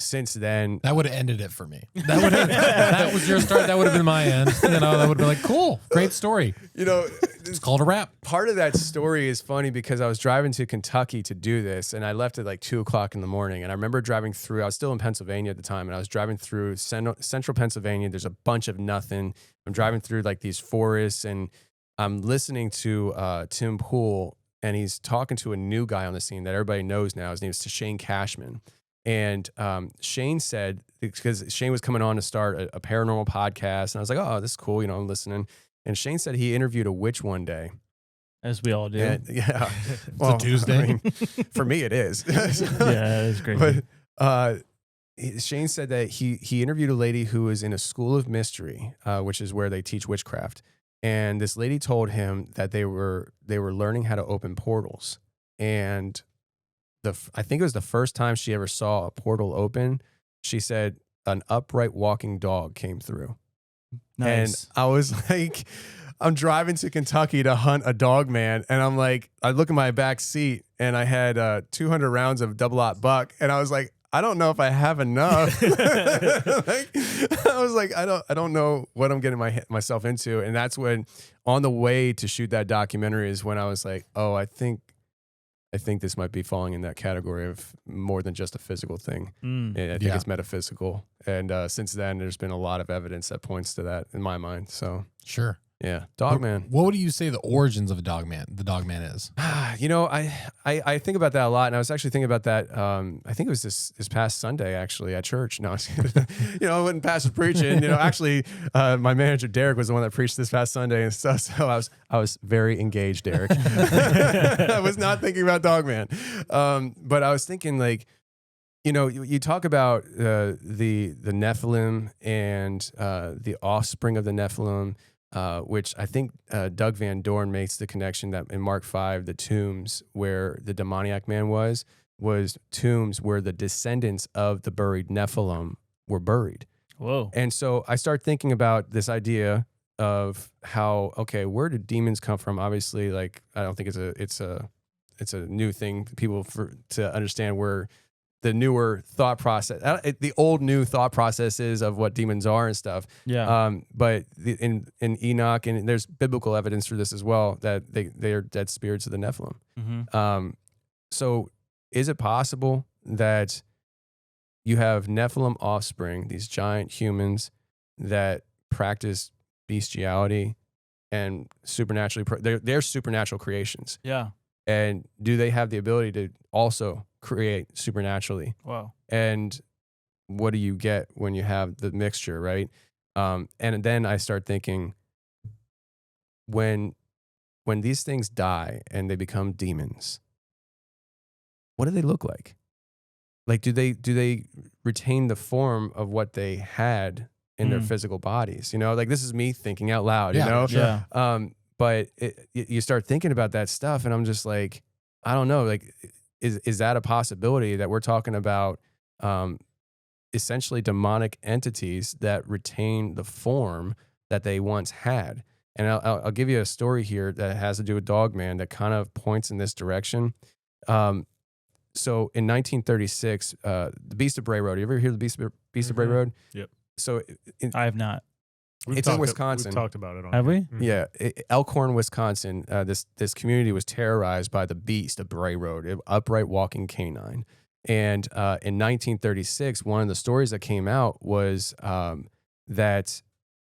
since then, that would have ended it for me. That was your start. That would have been my end. That would have been like, cool, great story. It's called a wrap. Part of that story is funny because I was driving to Kentucky to do this, and I left at like 2:00 in the morning. And I remember driving through. I was still in Pennsylvania at the time, and I was driving through central Pennsylvania. There's a bunch of nothing. I'm driving through like these forests, and I'm listening to Tim Pool, and he's talking to a new guy on the scene that everybody knows now. His name is Shane Cashman. And Shane said, because Shane was coming on to start a paranormal podcast, and I was like, oh, this is cool, I'm listening. And Shane said he interviewed a witch one day. As we all do. And, yeah. It's a Tuesday. I mean, for me, it is. Yeah, it's great. But Shane said that he interviewed a lady who was in a school of mystery, which is where they teach witchcraft. And this lady told him that they were learning how to open portals. And I think it was the first time she ever saw a portal open. She said an upright walking dog came through. Nice. And I was like, I'm driving to Kentucky to hunt a dog man. And I'm like, I look in my back seat and I had 200 rounds of double-aught buck. And I was like, I don't know if I have enough. I was like, I don't know what I'm getting myself into. And that's when, on the way to shoot that documentary, is when I was like, oh, I think this might be falling in that category of more than just a physical thing. I think it's metaphysical. And since then, there's been a lot of evidence that points to that in my mind. So sure. Yeah. Dogman. What do you say the origins of the dogman is? I think about that a lot. And I was actually thinking about that. I think it was this past Sunday, actually, at church. No, I wouldn't pass preaching. Actually, my manager, Derek, was the one that preached this past Sunday and stuff. So I was very engaged, Derek. I was not thinking about Dogman. But I was thinking, like, you talk about the Nephilim and the offspring of the Nephilim. Which I think Doug Van Dorn makes the connection that in Mark 5, the tombs where the demoniac man was tombs where the descendants of the buried Nephilim were buried. Whoa. And so I start thinking about this idea of how, okay, where did demons come from? Obviously, like, I don't think it's a new thing for people to understand where the newer thought process, the old new thought processes of what demons are and stuff. Yeah. But in Enoch, and there's biblical evidence for this as well, that they are dead spirits of the Nephilim. Mm-hmm. So is it possible that you have Nephilim offspring, these giant humans that practice bestiality and supernaturally, they're supernatural creations. Yeah. And do they have the ability to also create supernaturally? Wow. And what do you get when you have the mixture, right? And then I start thinking, when these things die and they become demons, what do they look like? Like, do they retain the form of what they had in their physical bodies? You know, like, this is me thinking out loud, you know? Sure. Yeah. But you start thinking about that stuff, and I'm just like, I don't know, like, is that a possibility that we're talking about essentially demonic entities that retain the form that they once had? And I'll give you a story here that has to do with Dogman that kind of points in this direction. So in 1936, the Beast of Bray Road. You ever hear the Beast of Bray Road? Yep. So I have not. It's in Wisconsin. We've talked about it. Have we? Yeah, Elkhorn, Wisconsin. This community was terrorized by the Beast of Bray Road, an upright walking canine. And in 1936, one of the stories that came out was that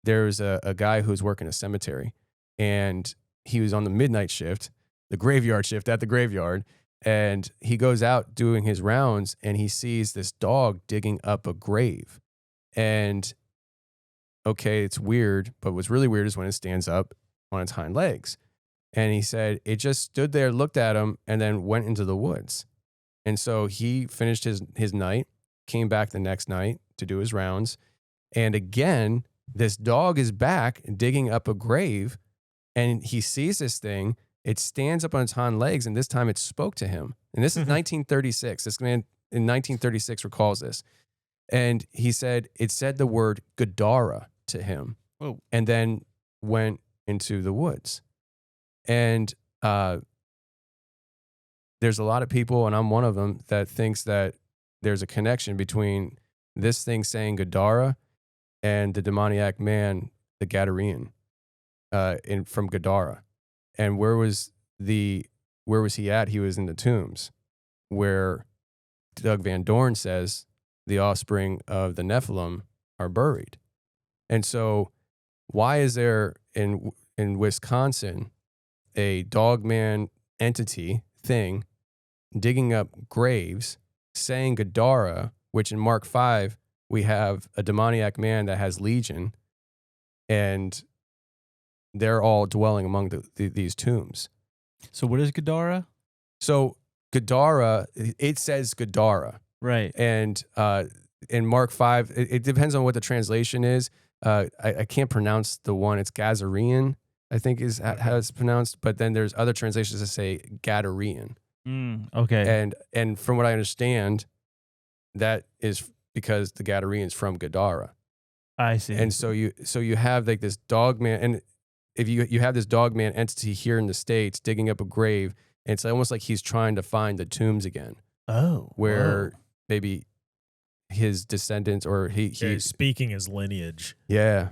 there was a guy who was working a cemetery, and he was on the midnight shift, the graveyard shift at the graveyard, and he goes out doing his rounds, and he sees this dog digging up a grave. And okay, it's weird, but what's really weird is when it stands up on its hind legs. And he said it just stood there, looked at him, and then went into the woods. And so he finished his night, came back the next night to do his rounds. And again, this dog is back digging up a grave, and he sees this thing. It stands up on its hind legs, and this time it spoke to him. And this is 1936. This man in 1936 recalls this. And he said, it said the word Gadara to him. Whoa. And then went into the woods. And there's a lot of people, and I'm one of them, that thinks that there's a connection between this thing saying Gadara and the demoniac man, the Gadarean, from Gadara. And where was he at? He was in the tombs, where Doug Van Dorn says the offspring of the Nephilim are buried. And so why is there in Wisconsin a Dogman entity thing digging up graves, saying Gadara, which in Mark 5, we have a demoniac man that has legion, and they're all dwelling among these tombs. So what is Gadara? So Gadara, it says Gadara. Right. And in Mark 5, it depends on what the translation is. I can't pronounce the one. It's Gazarean, I think is how it's pronounced. But then there's other translations that say Gadarean. Okay. And from what I understand, that is because the Gadareans from Gadara. I see. And so you have like this Dogman, and if you have this Dogman entity here in the States digging up a grave, and it's almost like he's trying to find the tombs again. Oh. Where maybe his descendants or he's speaking his lineage. Yeah.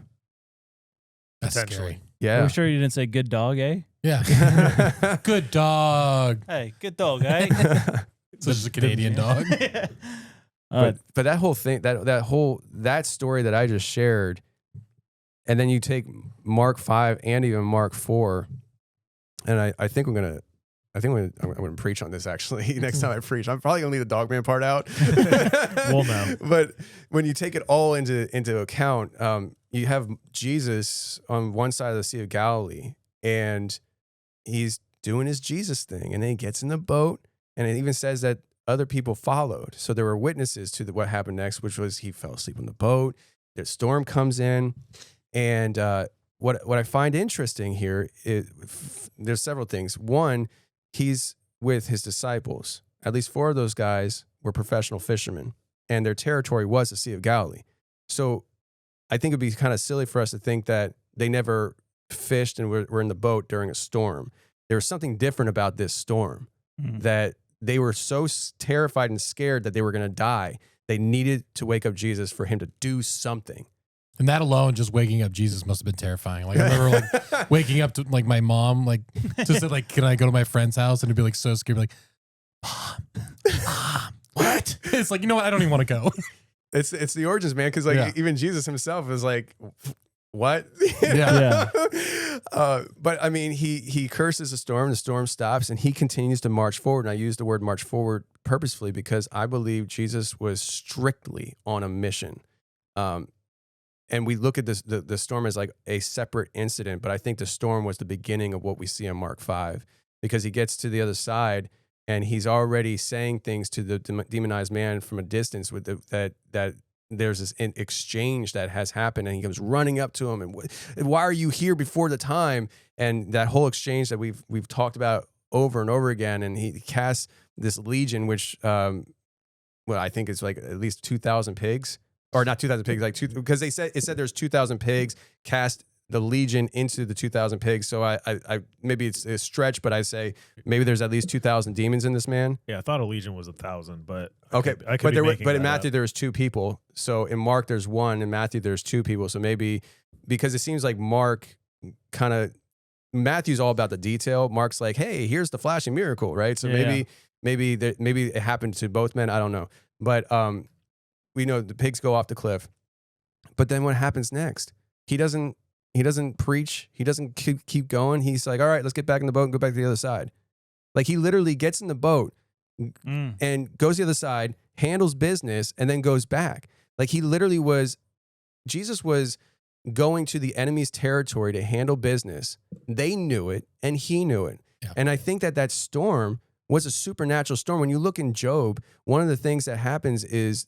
That's Potentially. scary. Yeah. Are we sure you didn't say good dog, eh? Yeah. Good dog. Hey, good dog, eh? So this is a Canadian dog. But that whole thing, that story that I just shared, and then you take Mark 5 and even Mark 4, and I think I'm gonna preach on this actually next time I preach. I'm probably gonna leave the Dogman part out. We'll know. But when you take it all into account, you have Jesus on one side of the Sea of Galilee, and he's doing his Jesus thing, and then he gets in the boat, and it even says that other people followed. So there were witnesses to what happened next, which was he fell asleep on the boat. The storm comes in, and what I find interesting here is there's several things. One, he's with his disciples. At least 4 of those guys were professional fishermen, and their territory was the Sea of Galilee. So I think it'd be kind of silly for us to think that they never fished and were in the boat during a storm. There was something different about this storm, that they were so terrified and scared that they were going to die. They needed to wake up Jesus for him to do something. And that alone, just waking up Jesus must have been terrifying. Like I remember like waking up to like my mom, like just said like, can I go to my friend's house? And it'd be like so scared, like, Mom, What? It's like, you know what? I don't even want to go. It's the origins, man. Because like even Jesus himself is like, what? Yeah. But I mean, he curses the storm stops, and he continues to march forward. And I use the word march forward purposefully because I believe Jesus was strictly on a mission. And we look at this the storm as like a separate incident, but I think the storm was the beginning of what we see in Mark 5, because he gets to the other side and he's already saying things to the demonized man from a distance with that there's this exchange that has happened, and he comes running up to him and why are you here before the time? And that whole exchange that we've talked about over and over again, and he casts this legion, which I think it's like at least 2,000 pigs. Or not 2,000 pigs, like because it said there's 2,000 pigs, cast the legion into the 2,000 pigs. So I maybe it's a stretch, but I say maybe there's at least 2,000 demons in this man. Yeah, I thought a legion was 1,000, but okay, but in Matthew there was 2 people. So in Mark there's 1, in Matthew there's 2 people. So maybe because it seems like Mark kind of Matthew's all about the detail. Mark's like, hey, here's the flashing miracle, right? So maybe it happened to both men. I don't know, but we know the pigs go off the cliff, but then what happens next? He doesn't preach. He doesn't keep going. He's like, all right, let's get back in the boat and go back to the other side. Like he literally gets in the boat and goes to the other side, handles business, and then goes back. Like Jesus was going to the enemy's territory to handle business. They knew it and he knew it. Yeah. And I think that storm was a supernatural storm. When you look in Job, one of the things that happens is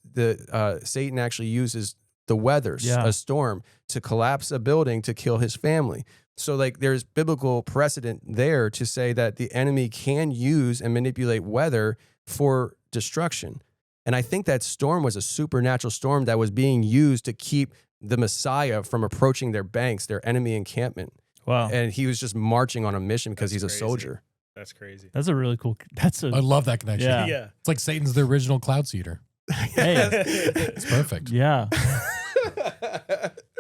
Satan actually uses the weather, a storm, to collapse a building to kill his family. So like there's biblical precedent there to say that the enemy can use and manipulate weather for destruction. And I think that storm was a supernatural storm that was being used to keep the Messiah from approaching their banks, their enemy encampment. Wow. And he was just marching on a mission because he's a soldier. That's crazy. That's a really cool. I love that connection. Yeah. It's like Satan's the original cloud seeder. Hey, it's perfect. Yeah.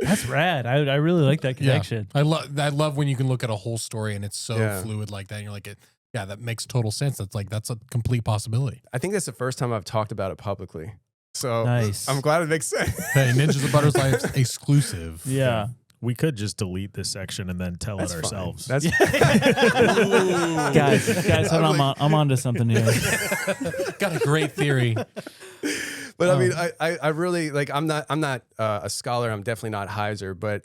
That's rad. I really like that connection. Yeah. I love when you can look at a whole story and it's so fluid like that. And you're like, that makes total sense. That's a complete possibility. I think that's the first time I've talked about it publicly. So nice. I'm glad it makes sense. Hey, Ninjas of Butter's Life's exclusive. Yeah. We could just delete this section and then tell it ourselves. That's guys, hold on. I'm onto something here. Got a great theory. But I mean, I really like. I'm not a scholar. I'm definitely not Heiser. But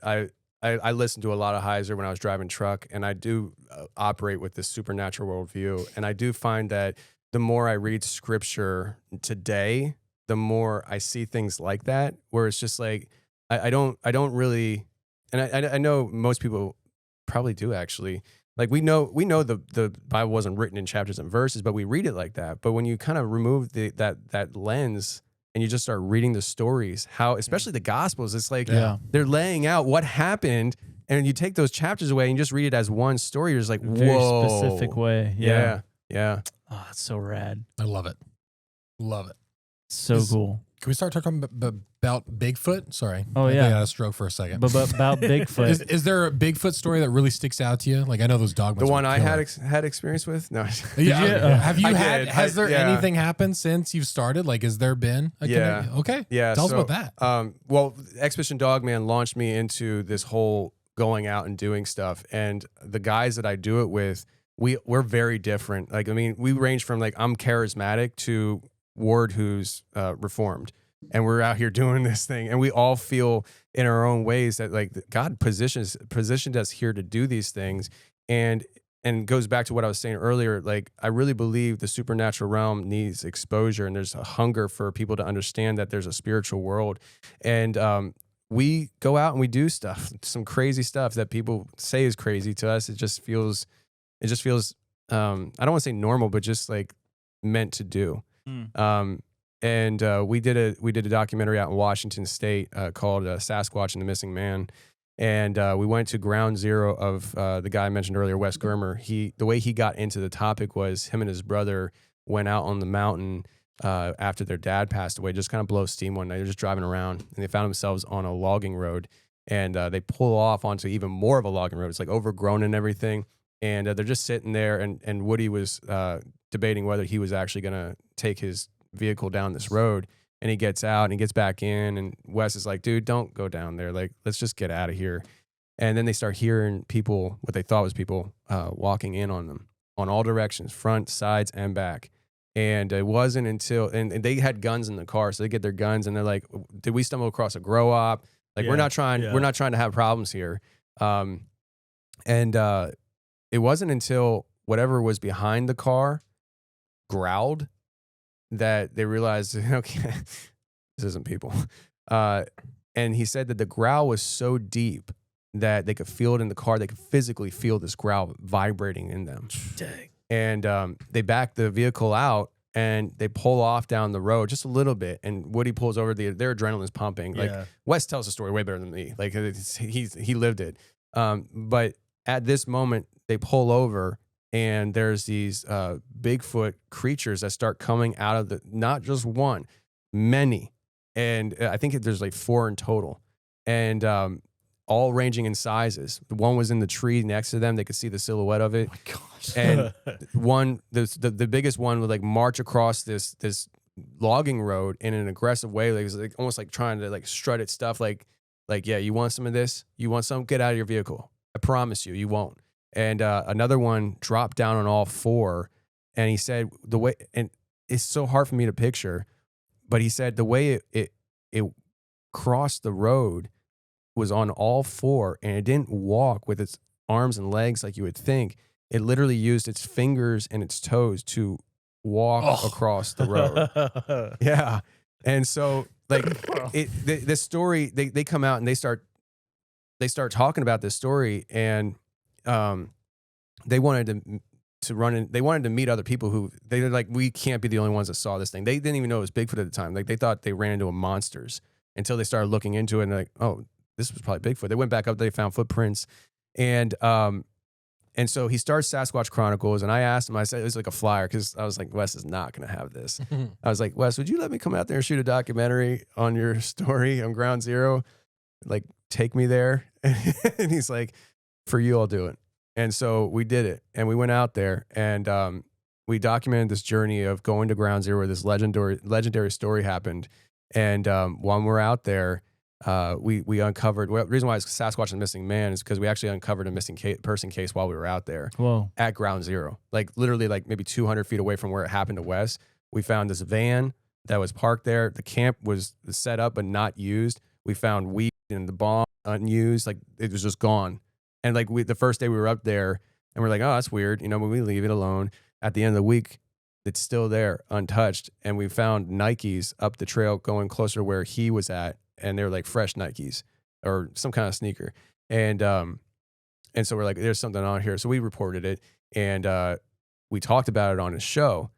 I listened to a lot of Heiser when I was driving truck, and I do operate with this supernatural worldview. And I do find that the more I read scripture today, the more I see things like that, where it's just like I don't really. And I know most people probably do actually. Like we know the Bible wasn't written in chapters and verses, but we read it like that. But when you kind of remove that lens and you just start reading the stories, how especially the Gospels, it's like they're laying out what happened, and you take those chapters away and just read it as one story. You're just like, whoa, very specific way. Yeah. Oh, that's so rad. I love it. Love it. So cool. Can we start talking about Bigfoot? Sorry. Oh, I yeah. think I had a stroke for a second. But about Bigfoot. Is there a Bigfoot story that really sticks out to you? Like I know those Dogman. The one I had experience with? No. Have you had? did. Has there anything happened since you've started? Like, has there been? Okay. Yeah. Tell us about that. Well, Expedition Dogman launched me into this whole going out and doing stuff. And the guys that I do it with, we're very different. Like, I mean, we range from like, I'm charismatic to Ward who's reformed. And we're out here doing this thing, and we all feel in our own ways that like God positioned us here to do these things, and goes back to what I was saying earlier. Like I really believe the supernatural realm needs exposure, and there's a hunger for people to understand that there's a spiritual world, and we go out and we do stuff, some crazy stuff that people say is crazy to us. It just feels I don't want to say normal, but just like meant to do. And we did a documentary out in Washington State called Sasquatch and the Missing Man, and we went to ground zero of the guy I mentioned earlier, Wes Germer. The way he got into the topic was him and his brother went out on the mountain after their dad passed away, just kind of blow steam one night. They're just driving around, and they found themselves on a logging road, and they pull off onto even more of a logging road. It's like overgrown and everything, and they're just sitting there, and Woody was debating whether he was actually going to take his vehicle down this road. And he gets out and he gets back in, and Wes is like, dude, don't go down there. Like, let's just get out of here. And then they start hearing people, what they thought was people, walking in on them on all directions, front, sides, and back. And it wasn't until, and they had guns in the car, so they get their guns and they're like, did we stumble across a grow op? Like, we're not trying to have problems here. It wasn't until whatever was behind the car growled that they realized, okay, this isn't people. And he said that the growl was so deep that they could feel it in the car. They could physically feel this growl vibrating in them. Dang. And they back the vehicle out and they pull off down the road just a little bit. And Woody pulls over. Their adrenaline's pumping. Like, Wes tells the story way better than me. Like, he lived it. But at this moment, they pull over. And there's these Bigfoot creatures that start coming out of not just one, many. And I think there's like 4 in total. And all ranging in sizes. One was in the tree next to them. They could see the silhouette of it. Oh my gosh. And the biggest one would like march across this logging road in an aggressive way. Like, it was like almost like trying to like strut its stuff. Like, yeah, you want some of this? You want some? Get out of your vehicle. I promise you won't. And another one dropped down on all 4. And he said the way, and it's so hard for me to picture, but he said the way it crossed the road was on all 4, and it didn't walk with its arms and legs like you would think. It literally used its fingers and its toes to walk across the road. Yeah. And so like this story, they come out and they start talking about this story, and they wanted to run in. They wanted to meet other people who they're like, we can't be the only ones that saw this thing. They didn't even know it was Bigfoot at the time. Like, they thought they ran into a monsters until they started looking into it, and they're like, oh, this was probably Bigfoot. They went back up, they found footprints. And so he starts Sasquatch Chronicles, and I asked him, I said, it was like a flyer, because I was like, Wes is not going to have this. I was like, Wes, would you let me come out there and shoot a documentary on your story on Ground Zero? Like, take me there. And he's like, for you, I'll do it. And so we did it, and we went out there, and we documented this journey of going to Ground Zero where this legendary story happened. And when we're out there, we uncovered, well, the reason why it's Sasquatch and Missing Man is because we actually uncovered a missing person case while we were out there. Whoa. At Ground Zero. Like, literally, like maybe 200 feet away from where it happened to Wes. We found this van that was parked there. The camp was set up but not used. We found weed and the bomb unused. Like, it was just gone. And like, the first day we were up there, and we're like, oh, that's weird. You know, when we leave it alone, at the end of the week, it's still there, untouched. And we found Nikes up the trail going closer to where he was at. And they were like fresh Nikes or some kind of sneaker. And so we're like, there's something on here. So we reported it, and we talked about it on his show.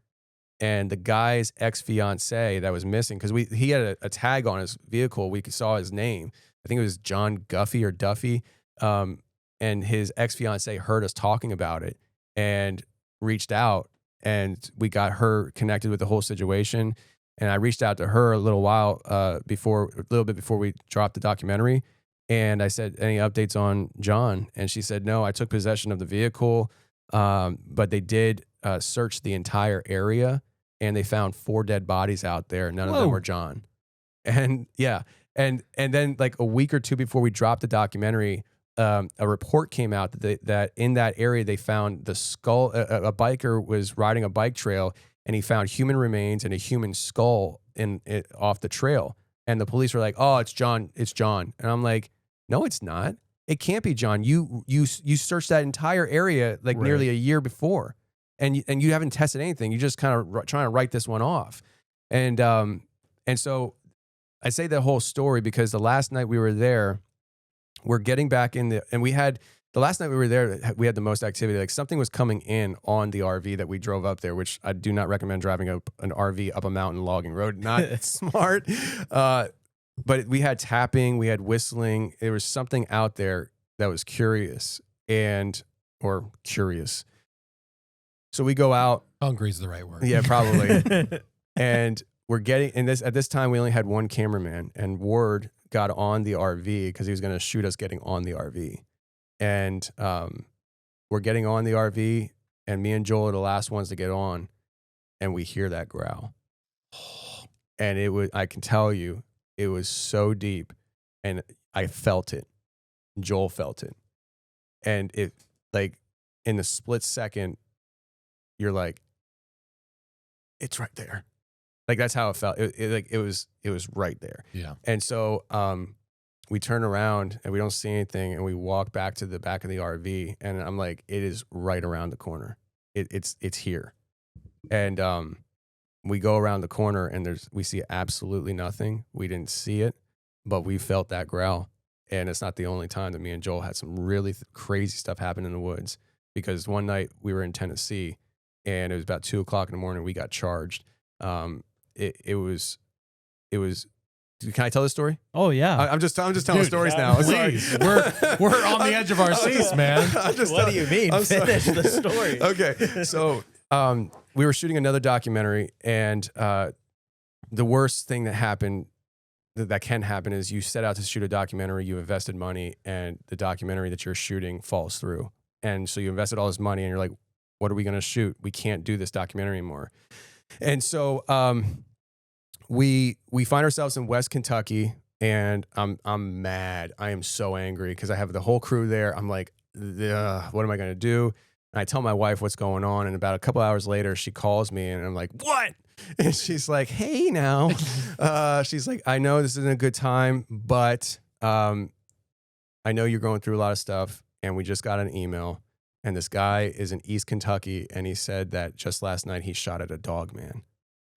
And the guy's ex-fiance that was missing, because he had a tag on his vehicle. We saw his name. I think it was John Guffey or Duffy. And his ex-fiance heard us talking about it and reached out, and we got her connected with the whole situation. And I reached out to her a little bit before we dropped the documentary. And I said, any updates on John? And she said, no, I took possession of the vehicle. But they did search the entire area, and they found 4 dead bodies out there. None of them were John. And yeah. And then like a week or 2 before we dropped the documentary, a report came out that in that area, they found the skull. A biker was riding a bike trail, and he found human remains and a human skull off the trail. And the police were like, oh, it's John. It's John. And I'm like, no, it's not. It can't be John. You searched that entire area like nearly a year before, and you haven't tested anything. You just kind of trying to write this one off. And so I say the whole story because the last night we were there, we're getting back in and the last night we were there, we had the most activity. Like, something was coming in on the RV that we drove up there, which I do not recommend driving up an RV up a mountain logging road. Not smart. But we had tapping, we had whistling. There was something out there that was curious. So we go out. Hungry is the right word. Yeah, probably. And we're getting at this time we only had one cameraman, and Ward got on the RV because he was going to shoot us getting on the RV. And we're getting on the RV, and me and Joel are the last ones to get on, and we hear that growl. And I can tell you, it was so deep, and I felt it. Joel felt it. And it, like, in a split second, you're like, it's right there. Like, that's how it felt. It was right there. Yeah. And so we turn around and we don't see anything, and we walk back to the back of the RV, and I'm like, it is right around the corner. It's here. And we go around the corner, and we see absolutely nothing. We didn't see it, but we felt that growl. And it's not the only time that me and Joel had some really crazy stuff happen in the woods, because one night we were in Tennessee, and it was about 2:00 in the morning. We got charged. It was. Can I tell the story? Oh yeah. I'm just telling stories now. Please, we're on the edge of our seats, man. What do you mean? Finish the story. Okay, so we were shooting another documentary, and the worst thing that happened, that can happen, is you set out to shoot a documentary, you invested money, and the documentary that you're shooting falls through. And so you invested all this money, and you're like, what are we going to shoot? We can't do this documentary anymore. And so we find ourselves in West Kentucky, and I'm mad. I am so angry because I have the whole crew there. I'm like, what am I going to do? And I tell my wife what's going on, and about a couple hours later, she calls me, and I'm like, what? And she's like, hey, now. She's like, I know this isn't a good time, but I know you're going through a lot of stuff, and we just got an email, and this guy is in East Kentucky, and he said that just last night he shot at a Dogman.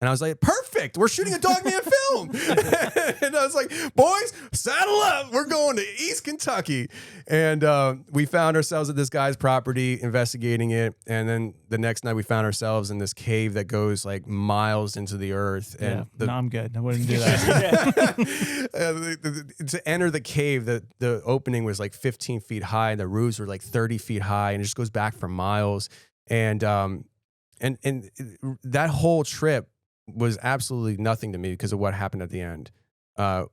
And I was like, perfect. We're shooting a Dogman film. And I was like, boys, saddle up. We're going to East Kentucky. And we found ourselves at this guy's property, investigating it. And then the next night we found ourselves in this cave that goes like miles into the earth. And no, I'm good. I wouldn't do that. To enter the cave, the opening was like 15 feet high, and the roofs were like 30 feet high, and it just goes back for miles. And that whole trip was absolutely nothing to me because of what happened at the end.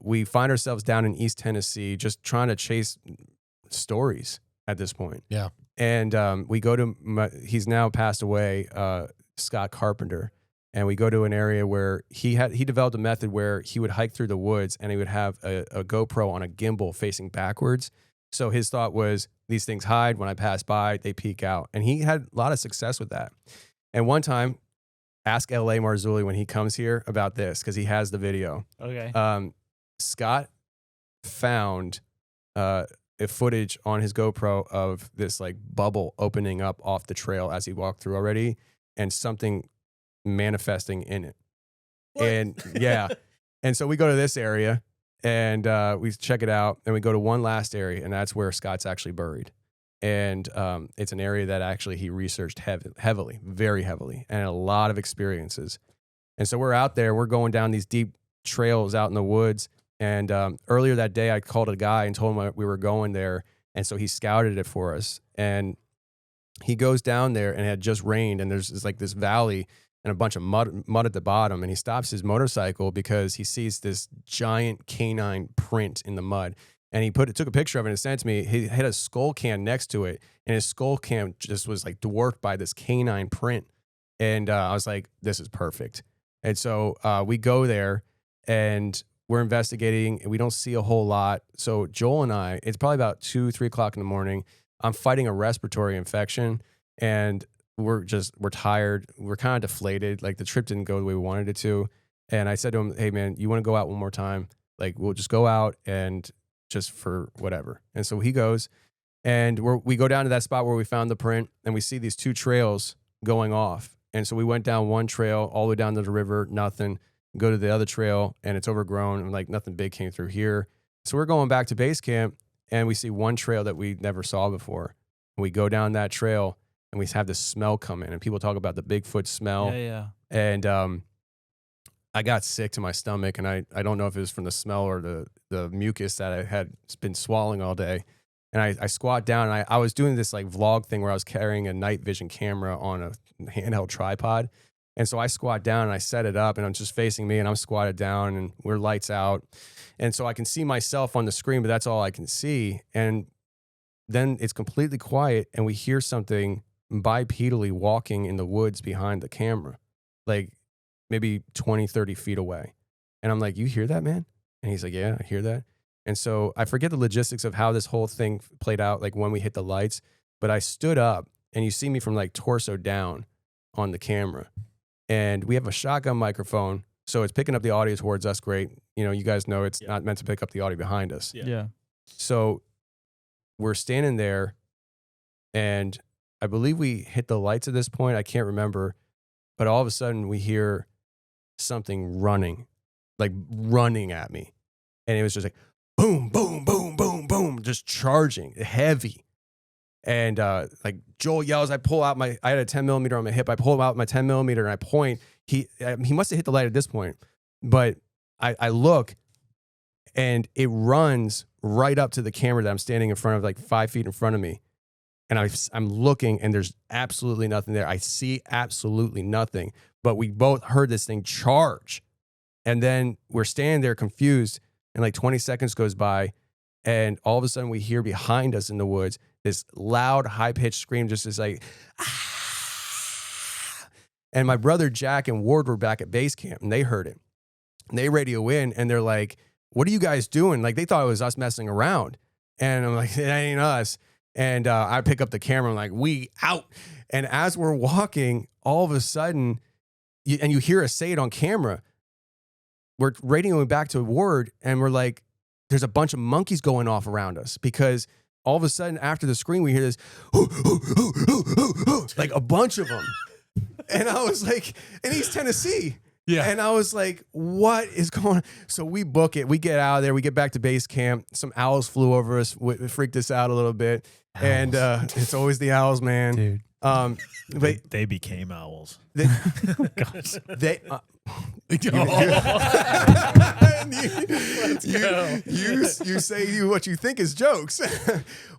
We find ourselves down in East Tennessee just trying to chase stories at this point. Yeah. And we go to, he's now passed away, Scott Carpenter. And we go to an area where he developed a method where he would hike through the woods, and he would have a GoPro on a gimbal facing backwards. So his thought was, these things hide. When I pass by, they peek out. And he had a lot of success with that. And one time, ask L.A. Marzulli when he comes here about this, because he has the video. Okay. Scott found a footage on his GoPro of this like bubble opening up off the trail as he walked through already, and something manifesting in it. What? And yeah. And so we go to this area, and we check it out, and we go to one last area, and that's where Scott's actually buried. And it's an area that actually he researched heavily, very heavily, and a lot of experiences. And so we're out there, we're going down these deep trails out in the woods. And earlier that day, I called a guy and told him we were going there. And so he scouted it for us. And he goes down there, and it had just rained, and there's like this valley and a bunch of mud at the bottom. And he stops his motorcycle because he sees this giant canine print in the mud. And he took a picture of it and sent it to me. He had a skull can next to it, and his skull can just was like dwarfed by this canine print. And I was like, this is perfect. And so we go there, and we're investigating, and we don't see a whole lot. So Joel and I, it's probably about 2-3 o'clock in the morning. I'm fighting a respiratory infection, and we're tired. We're kind of deflated. Like, the trip didn't go the way we wanted it to. And I said to him, hey man, you want to go out one more time? Like, we'll just go out and just for whatever. And so he goes, and we go down to that spot where we found the print, and we see these two trails going off. And so we went down one trail all the way down to the river, nothing. Go to the other trail, and it's overgrown, and like nothing big came through here. So we're going back to base camp, and we see one trail that we never saw before. And we go down that trail, and we have this smell come in, and people talk about the Bigfoot smell. Yeah. And I got sick to my stomach, and I don't know if it was from the smell or the mucus that I had been swallowing all day. And I squat down, and I was doing this like vlog thing where I was carrying a night vision camera on a handheld tripod. And so I squat down, and I set it up, and I'm just facing me, and I'm squatted down, and we're lights out. And so I can see myself on the screen, but that's all I can see. And then it's completely quiet, and we hear something bipedally walking in the woods behind the camera. Like, maybe 20, 30 feet away. And I'm like, you hear that, man? And he's like, yeah, I hear that. And so I forget the logistics of how this whole thing played out, like when we hit the lights, but I stood up and you see me from like torso down on the camera. And we have a shotgun microphone, so it's picking up the audio towards us great. You know, you guys know it's not meant to pick up the audio behind us. Yeah. So we're standing there, and I believe we hit the lights at this point. I can't remember. But all of a sudden, we hear something running at me. And it was just like, boom, boom, boom, boom, boom, just charging, heavy. And like Joel yells, I had a 10 millimeter on my hip. I pull out my 10 millimeter and I point. He must have hit the light at this point. But I look, and it runs right up to the camera that I'm standing in front of, like 5 feet in front of me. And I'm looking, and there's absolutely nothing there. I see absolutely nothing. But we both heard this thing charge. And then we're standing there confused, and like 20 seconds goes by, and all of a sudden we hear behind us in the woods this loud, high-pitched scream, just as like, ah! And my brother Jack and Ward were back at base camp, and they heard it. And they radio in, and they're like, what are you guys doing? Like, they thought it was us messing around. And I'm like, it ain't us. And I pick up the camera, I'm like, we out. And as we're walking, all of a sudden, you hear us say it on camera, we're radioing back to Ward, and we're like, there's a bunch of monkeys going off around us, because all of a sudden after the screen, we hear this, like a bunch of them. And I was like, and he's Tennessee. Yeah. And I was like, what is going on? So we book it. We get out of there. We get back to base camp. Some owls flew over us, freaked us out a little bit. Owls. And it's always the owls, man. Dude. But they became owls. You say what you think is jokes.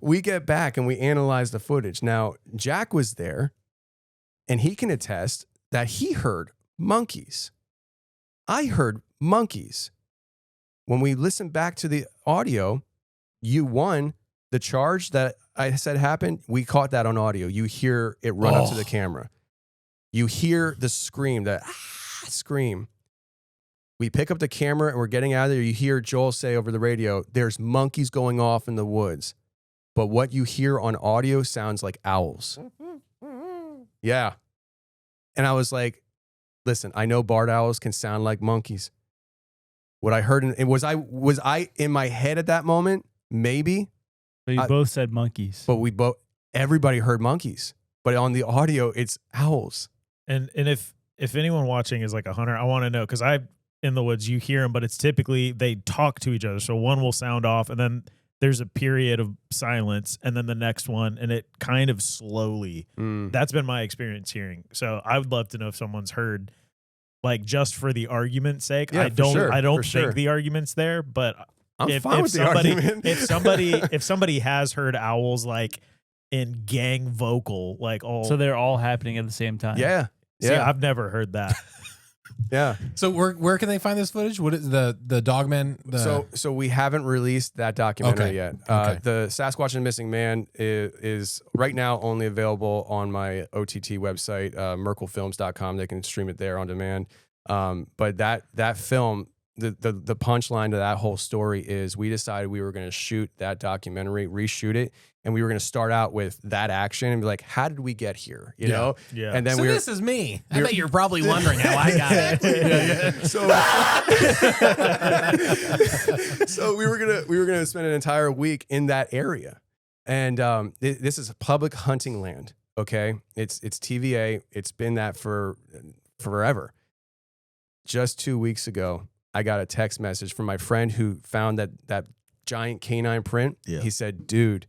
We get back and we analyze the footage. Now, Jack was there, and he can attest that he heard monkeys. I heard monkeys. When we listened back to the audio, the charge that I said happened, we caught that on audio. You hear it run up to the camera. You hear the scream, scream. We pick up the camera and we're getting out of there. You hear Joel say over the radio, there's monkeys going off in the woods. But what you hear on audio sounds like owls. Yeah. And I was like, listen, I know barred owls can sound like monkeys. What I heard, was I in my head at that moment? Maybe. But you both said monkeys. But everybody heard monkeys. But on the audio, it's owls. And if anyone watching is like a hunter, I want to know, because in the woods, you hear them, but it's typically they talk to each other. So one will sound off, and then there's a period of silence, and then the next one, and it kind of slowly. That's been my experience hearing. So I would love to know if someone's heard, like, just for the argument's sake. Yeah, I don't sure. think the argument's there, but I'm fine with the argument. if somebody has heard owls like in gang vocal, like all, so they're all happening at the same time. Yeah. See, I've never heard that. Yeah. So where can they find this footage? What is the Dogman? So we haven't released that documentary yet. Okay. The Sasquatch and Missing Man is right now only available on my OTT website, merkelfilms.com. They can stream it there on demand. But that film, the punchline to that whole story is we decided we were going to shoot that documentary, reshoot it, and we were going to start out with that action and be like, how did we get here? You know? Yeah. And then so this is me. I bet you're probably wondering how I got it. So we were gonna spend an entire week in that area, and this is public hunting land. Okay, it's TVA. It's been that for forever. Just 2 weeks ago, I got a text message from my friend who found that giant canine print. Yeah. He said, dude,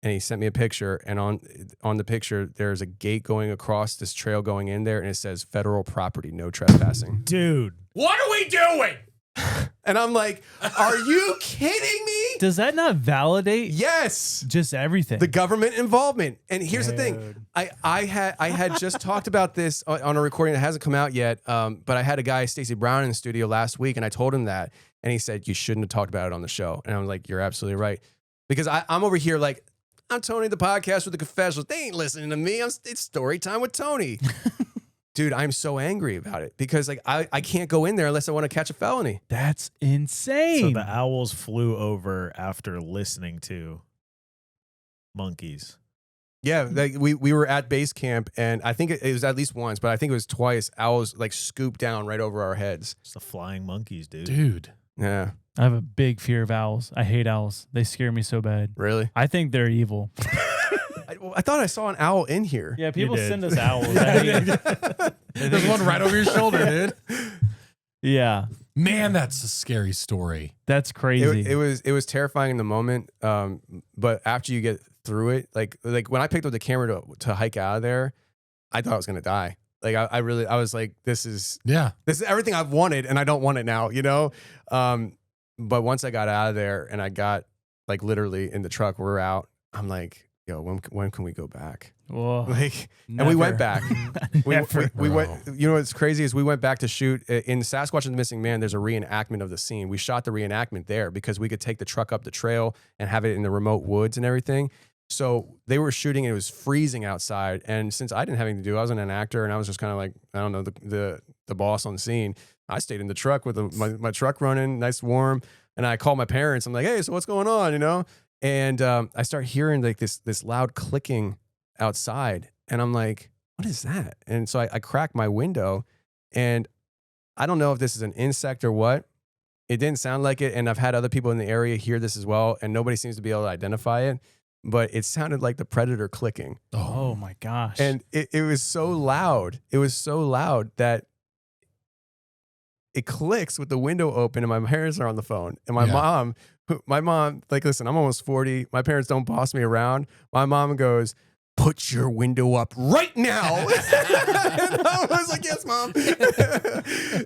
and he sent me a picture, and on the picture, there's a gate going across this trail going in there, and it says federal property, no trespassing. Dude. What are we doing? And I'm like, are you kidding me? Does that not validate Yes. just everything? The government involvement. And here's the thing. I had just talked about this on a recording that hasn't come out yet. But I had a guy, Stacey Brown, in the studio last week, and I told him that. And he said, you shouldn't have talked about it on the show. And I'm like, you're absolutely right. Because I'm over here like, I'm Tony, the podcast with the Confessionals. They ain't listening to me. It's story time with Tony. dude, I'm so angry about it because like I can't go in there unless I want to catch a felony. That's insane. So the owls flew over after listening to monkeys. Yeah, like we were at base camp, and I think it was at least once, but I think it was twice. Owls like scooped down right over our heads. It's the flying monkeys, dude. Dude. Yeah, I have a big fear of owls. I hate owls. They scare me so bad. really. I think they're evil. I thought I saw an owl in here. Yeah, people did. send us owls. I hate- There's one right over your shoulder, dude. yeah, Man, that's a scary story. that's crazy. It was terrifying in the moment, but after you get through it, like when I picked up the camera to hike out of there, I thought I was gonna die. Like I was like, this is everything I've wanted, and I don't want it now, you know. But once I got out of there and I got like literally in the truck, we're out. I'm like, yo, when can we go back? Whoa, Like, never. and we went back. we went. Bro. You know what's crazy is we went back to shoot in Sasquatch and the Missing Man. There's a reenactment of the scene. We shot the reenactment there because we could take the truck up the trail and have it in the remote woods and everything. So they were shooting and it was freezing outside. And since I didn't have anything to do, I wasn't an actor and I was just kind of like, I don't know, the boss on the scene. I stayed in the truck with my truck running, nice warm. And I called my parents. I'm like, hey, so what's going on? You know? And I start hearing like this loud clicking outside. And I'm like, what is that? And so I crack my window and I don't know if this is an insect or what. It didn't sound like it. And I've had other people in the area hear this as well. And nobody seems to be able to identify it. But it sounded like the predator clicking. Oh my gosh. And it was so loud. It was so loud that it clicks with the window open and my parents are on the phone. And my mom, like, listen, I'm almost 40. My parents don't boss me around. My mom goes, put your window up right now. And I was like, yes, Mom.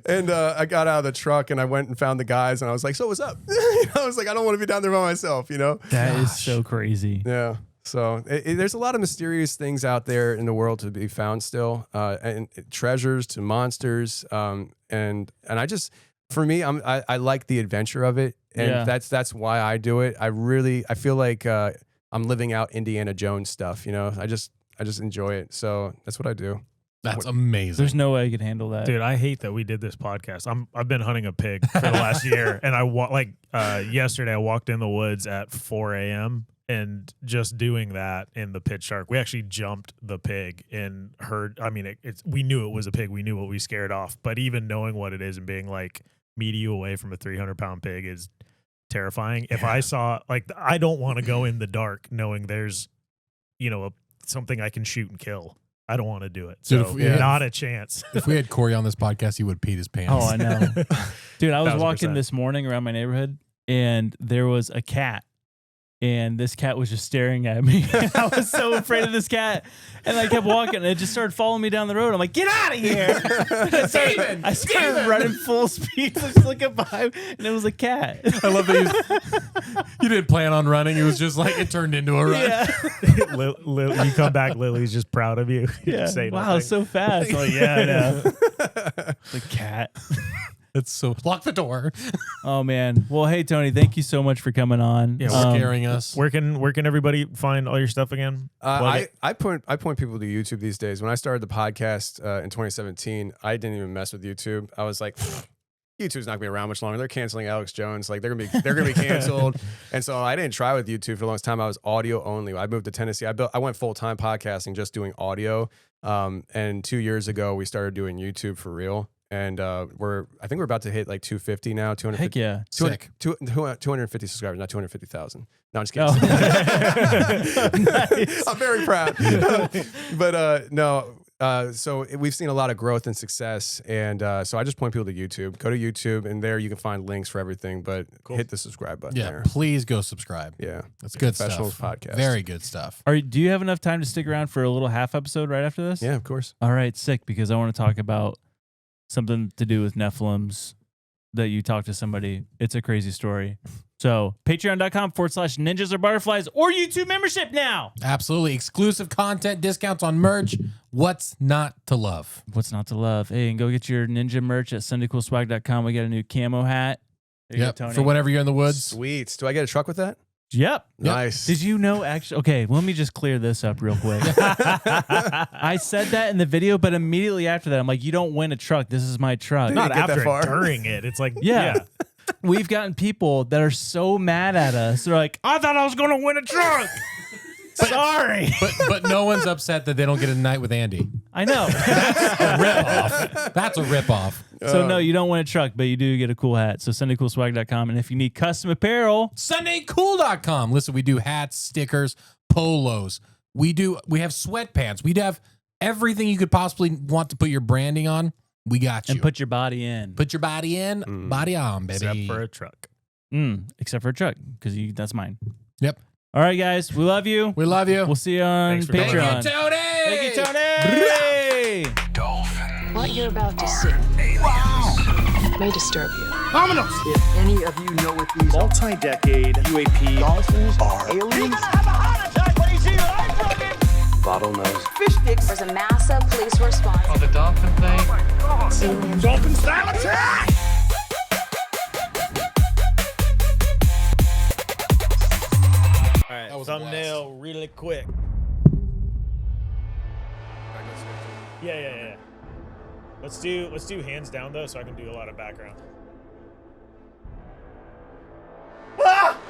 And I got out of the truck and I went and found the guys and I was like, so what's up? I was like, I don't want to be down there by myself, you know? That is so crazy. Yeah. So there's a lot of mysterious things out there in the world to be found still, and treasures to monsters. And I just, for me, I like the adventure of it. And that's why I do it. I feel like I'm living out Indiana Jones stuff, you know. I just enjoy it. So that's what I do. That's amazing. There's no way I could handle that. Dude, I hate that we did this podcast. I've been hunting a pig for the last year, and yesterday I walked in the woods at 4 a.m. and just doing that in the pitch dark. We actually jumped the pig and heard. I mean, we knew it was a pig. We knew what we scared off, but even knowing what it is and being like meet you away from a 300-pound pig is terrifying. If I saw, like, I don't want to go in the dark knowing there's, you know, something I can shoot and kill. I don't want to do it. So not a chance. If we had Corey on this podcast, he would peed his pants. Oh, I know. Dude, I was 1000%. walking this morning around my neighborhood and there was a cat. And this cat was just staring at me. I was so afraid of this cat. And I kept walking and it just started following me down the road. I'm like, get out of here. I started running full speed. Just looking behind and it was a cat. I love that you didn't plan on running. It was just like it turned into a run. Yeah. You come back, Lily's just proud of you. Yeah. Say Wow, nothing. so fast. I'm like, yeah, I know. The cat. It's so lock the door. Oh man. Well, hey Tony, thank you so much for coming on. Yeah, Scaring us. Where can everybody find all your stuff again? I point people to YouTube these days. When I started the podcast in 2017, I didn't even mess with YouTube. I was like, YouTube's not gonna be around much longer. They're canceling Alex Jones. Like they're gonna be canceled. And so I didn't try with YouTube for the longest time. I was audio only. I moved to Tennessee. I went full time podcasting, just doing audio. And 2 years ago, we started doing YouTube for real. And I think we're about to hit like 250 now. 250. Heck yeah. 250 subscribers, not 250,000. No, I'm just kidding. Oh. Nice. I'm very proud. But no. So we've seen a lot of growth and success, and so I just point people to YouTube. Go to YouTube, and there you can find links for everything. But hit the subscribe button. Yeah, there. please go subscribe. Yeah, That's good stuff. Confessionals Podcast. Very good stuff. Do you have enough time to stick around for a little half episode right after this? Yeah, of course. All right, sick, because I want to talk about something to do with Nephilims that you talked to somebody. It's a crazy story. So patreon.com/ninjas or butterflies or YouTube membership now. Absolutely. Exclusive content, discounts on merch. What's not to love? What's not to love? Hey, and go get your ninja merch at sundaycoolswag.com. We got a new camo hat. There you go, Yep. Tony. For whenever you're in the woods. Sweet. Do I get a truck with that? Yep. Nice. Did you know actually? Okay, let me just clear this up real quick. I said that in the video, but immediately after that, I'm like, you don't win a truck. This is my truck. Not get that after, far. during it. It's like, Yeah. We've gotten people that are so mad at us. They're like, I thought I was going to win a truck. Sorry. But no one's upset that they don't get a night with Andy. I know. That's a ripoff. So no, you don't win a truck, but you do get a cool hat. So SundayCoolSwag.com. And if you need custom apparel, SundayCool.com. Listen, we do hats, stickers, polos. We have sweatpants. We have everything you could possibly want to put your branding on. We got you. and put your body in. Put your body in, body on, baby. except for a truck. Except for a truck, because that's mine. Yep. All right, guys. We love you. We love you. We'll see you on Thanks for coming. Patreon. Thank you, Tony. Thank you, Tony. What you're about to see may disturb you. If any of you know what these multi-decade UAP dolphins are, aliens, Bottlenose. fish sticks, There's a massive police response. Oh, the dolphin thing. dolphin style attack. All right, That was a thumbnail really quick. Yeah. Let's do hands down though, so I can do a lot of background.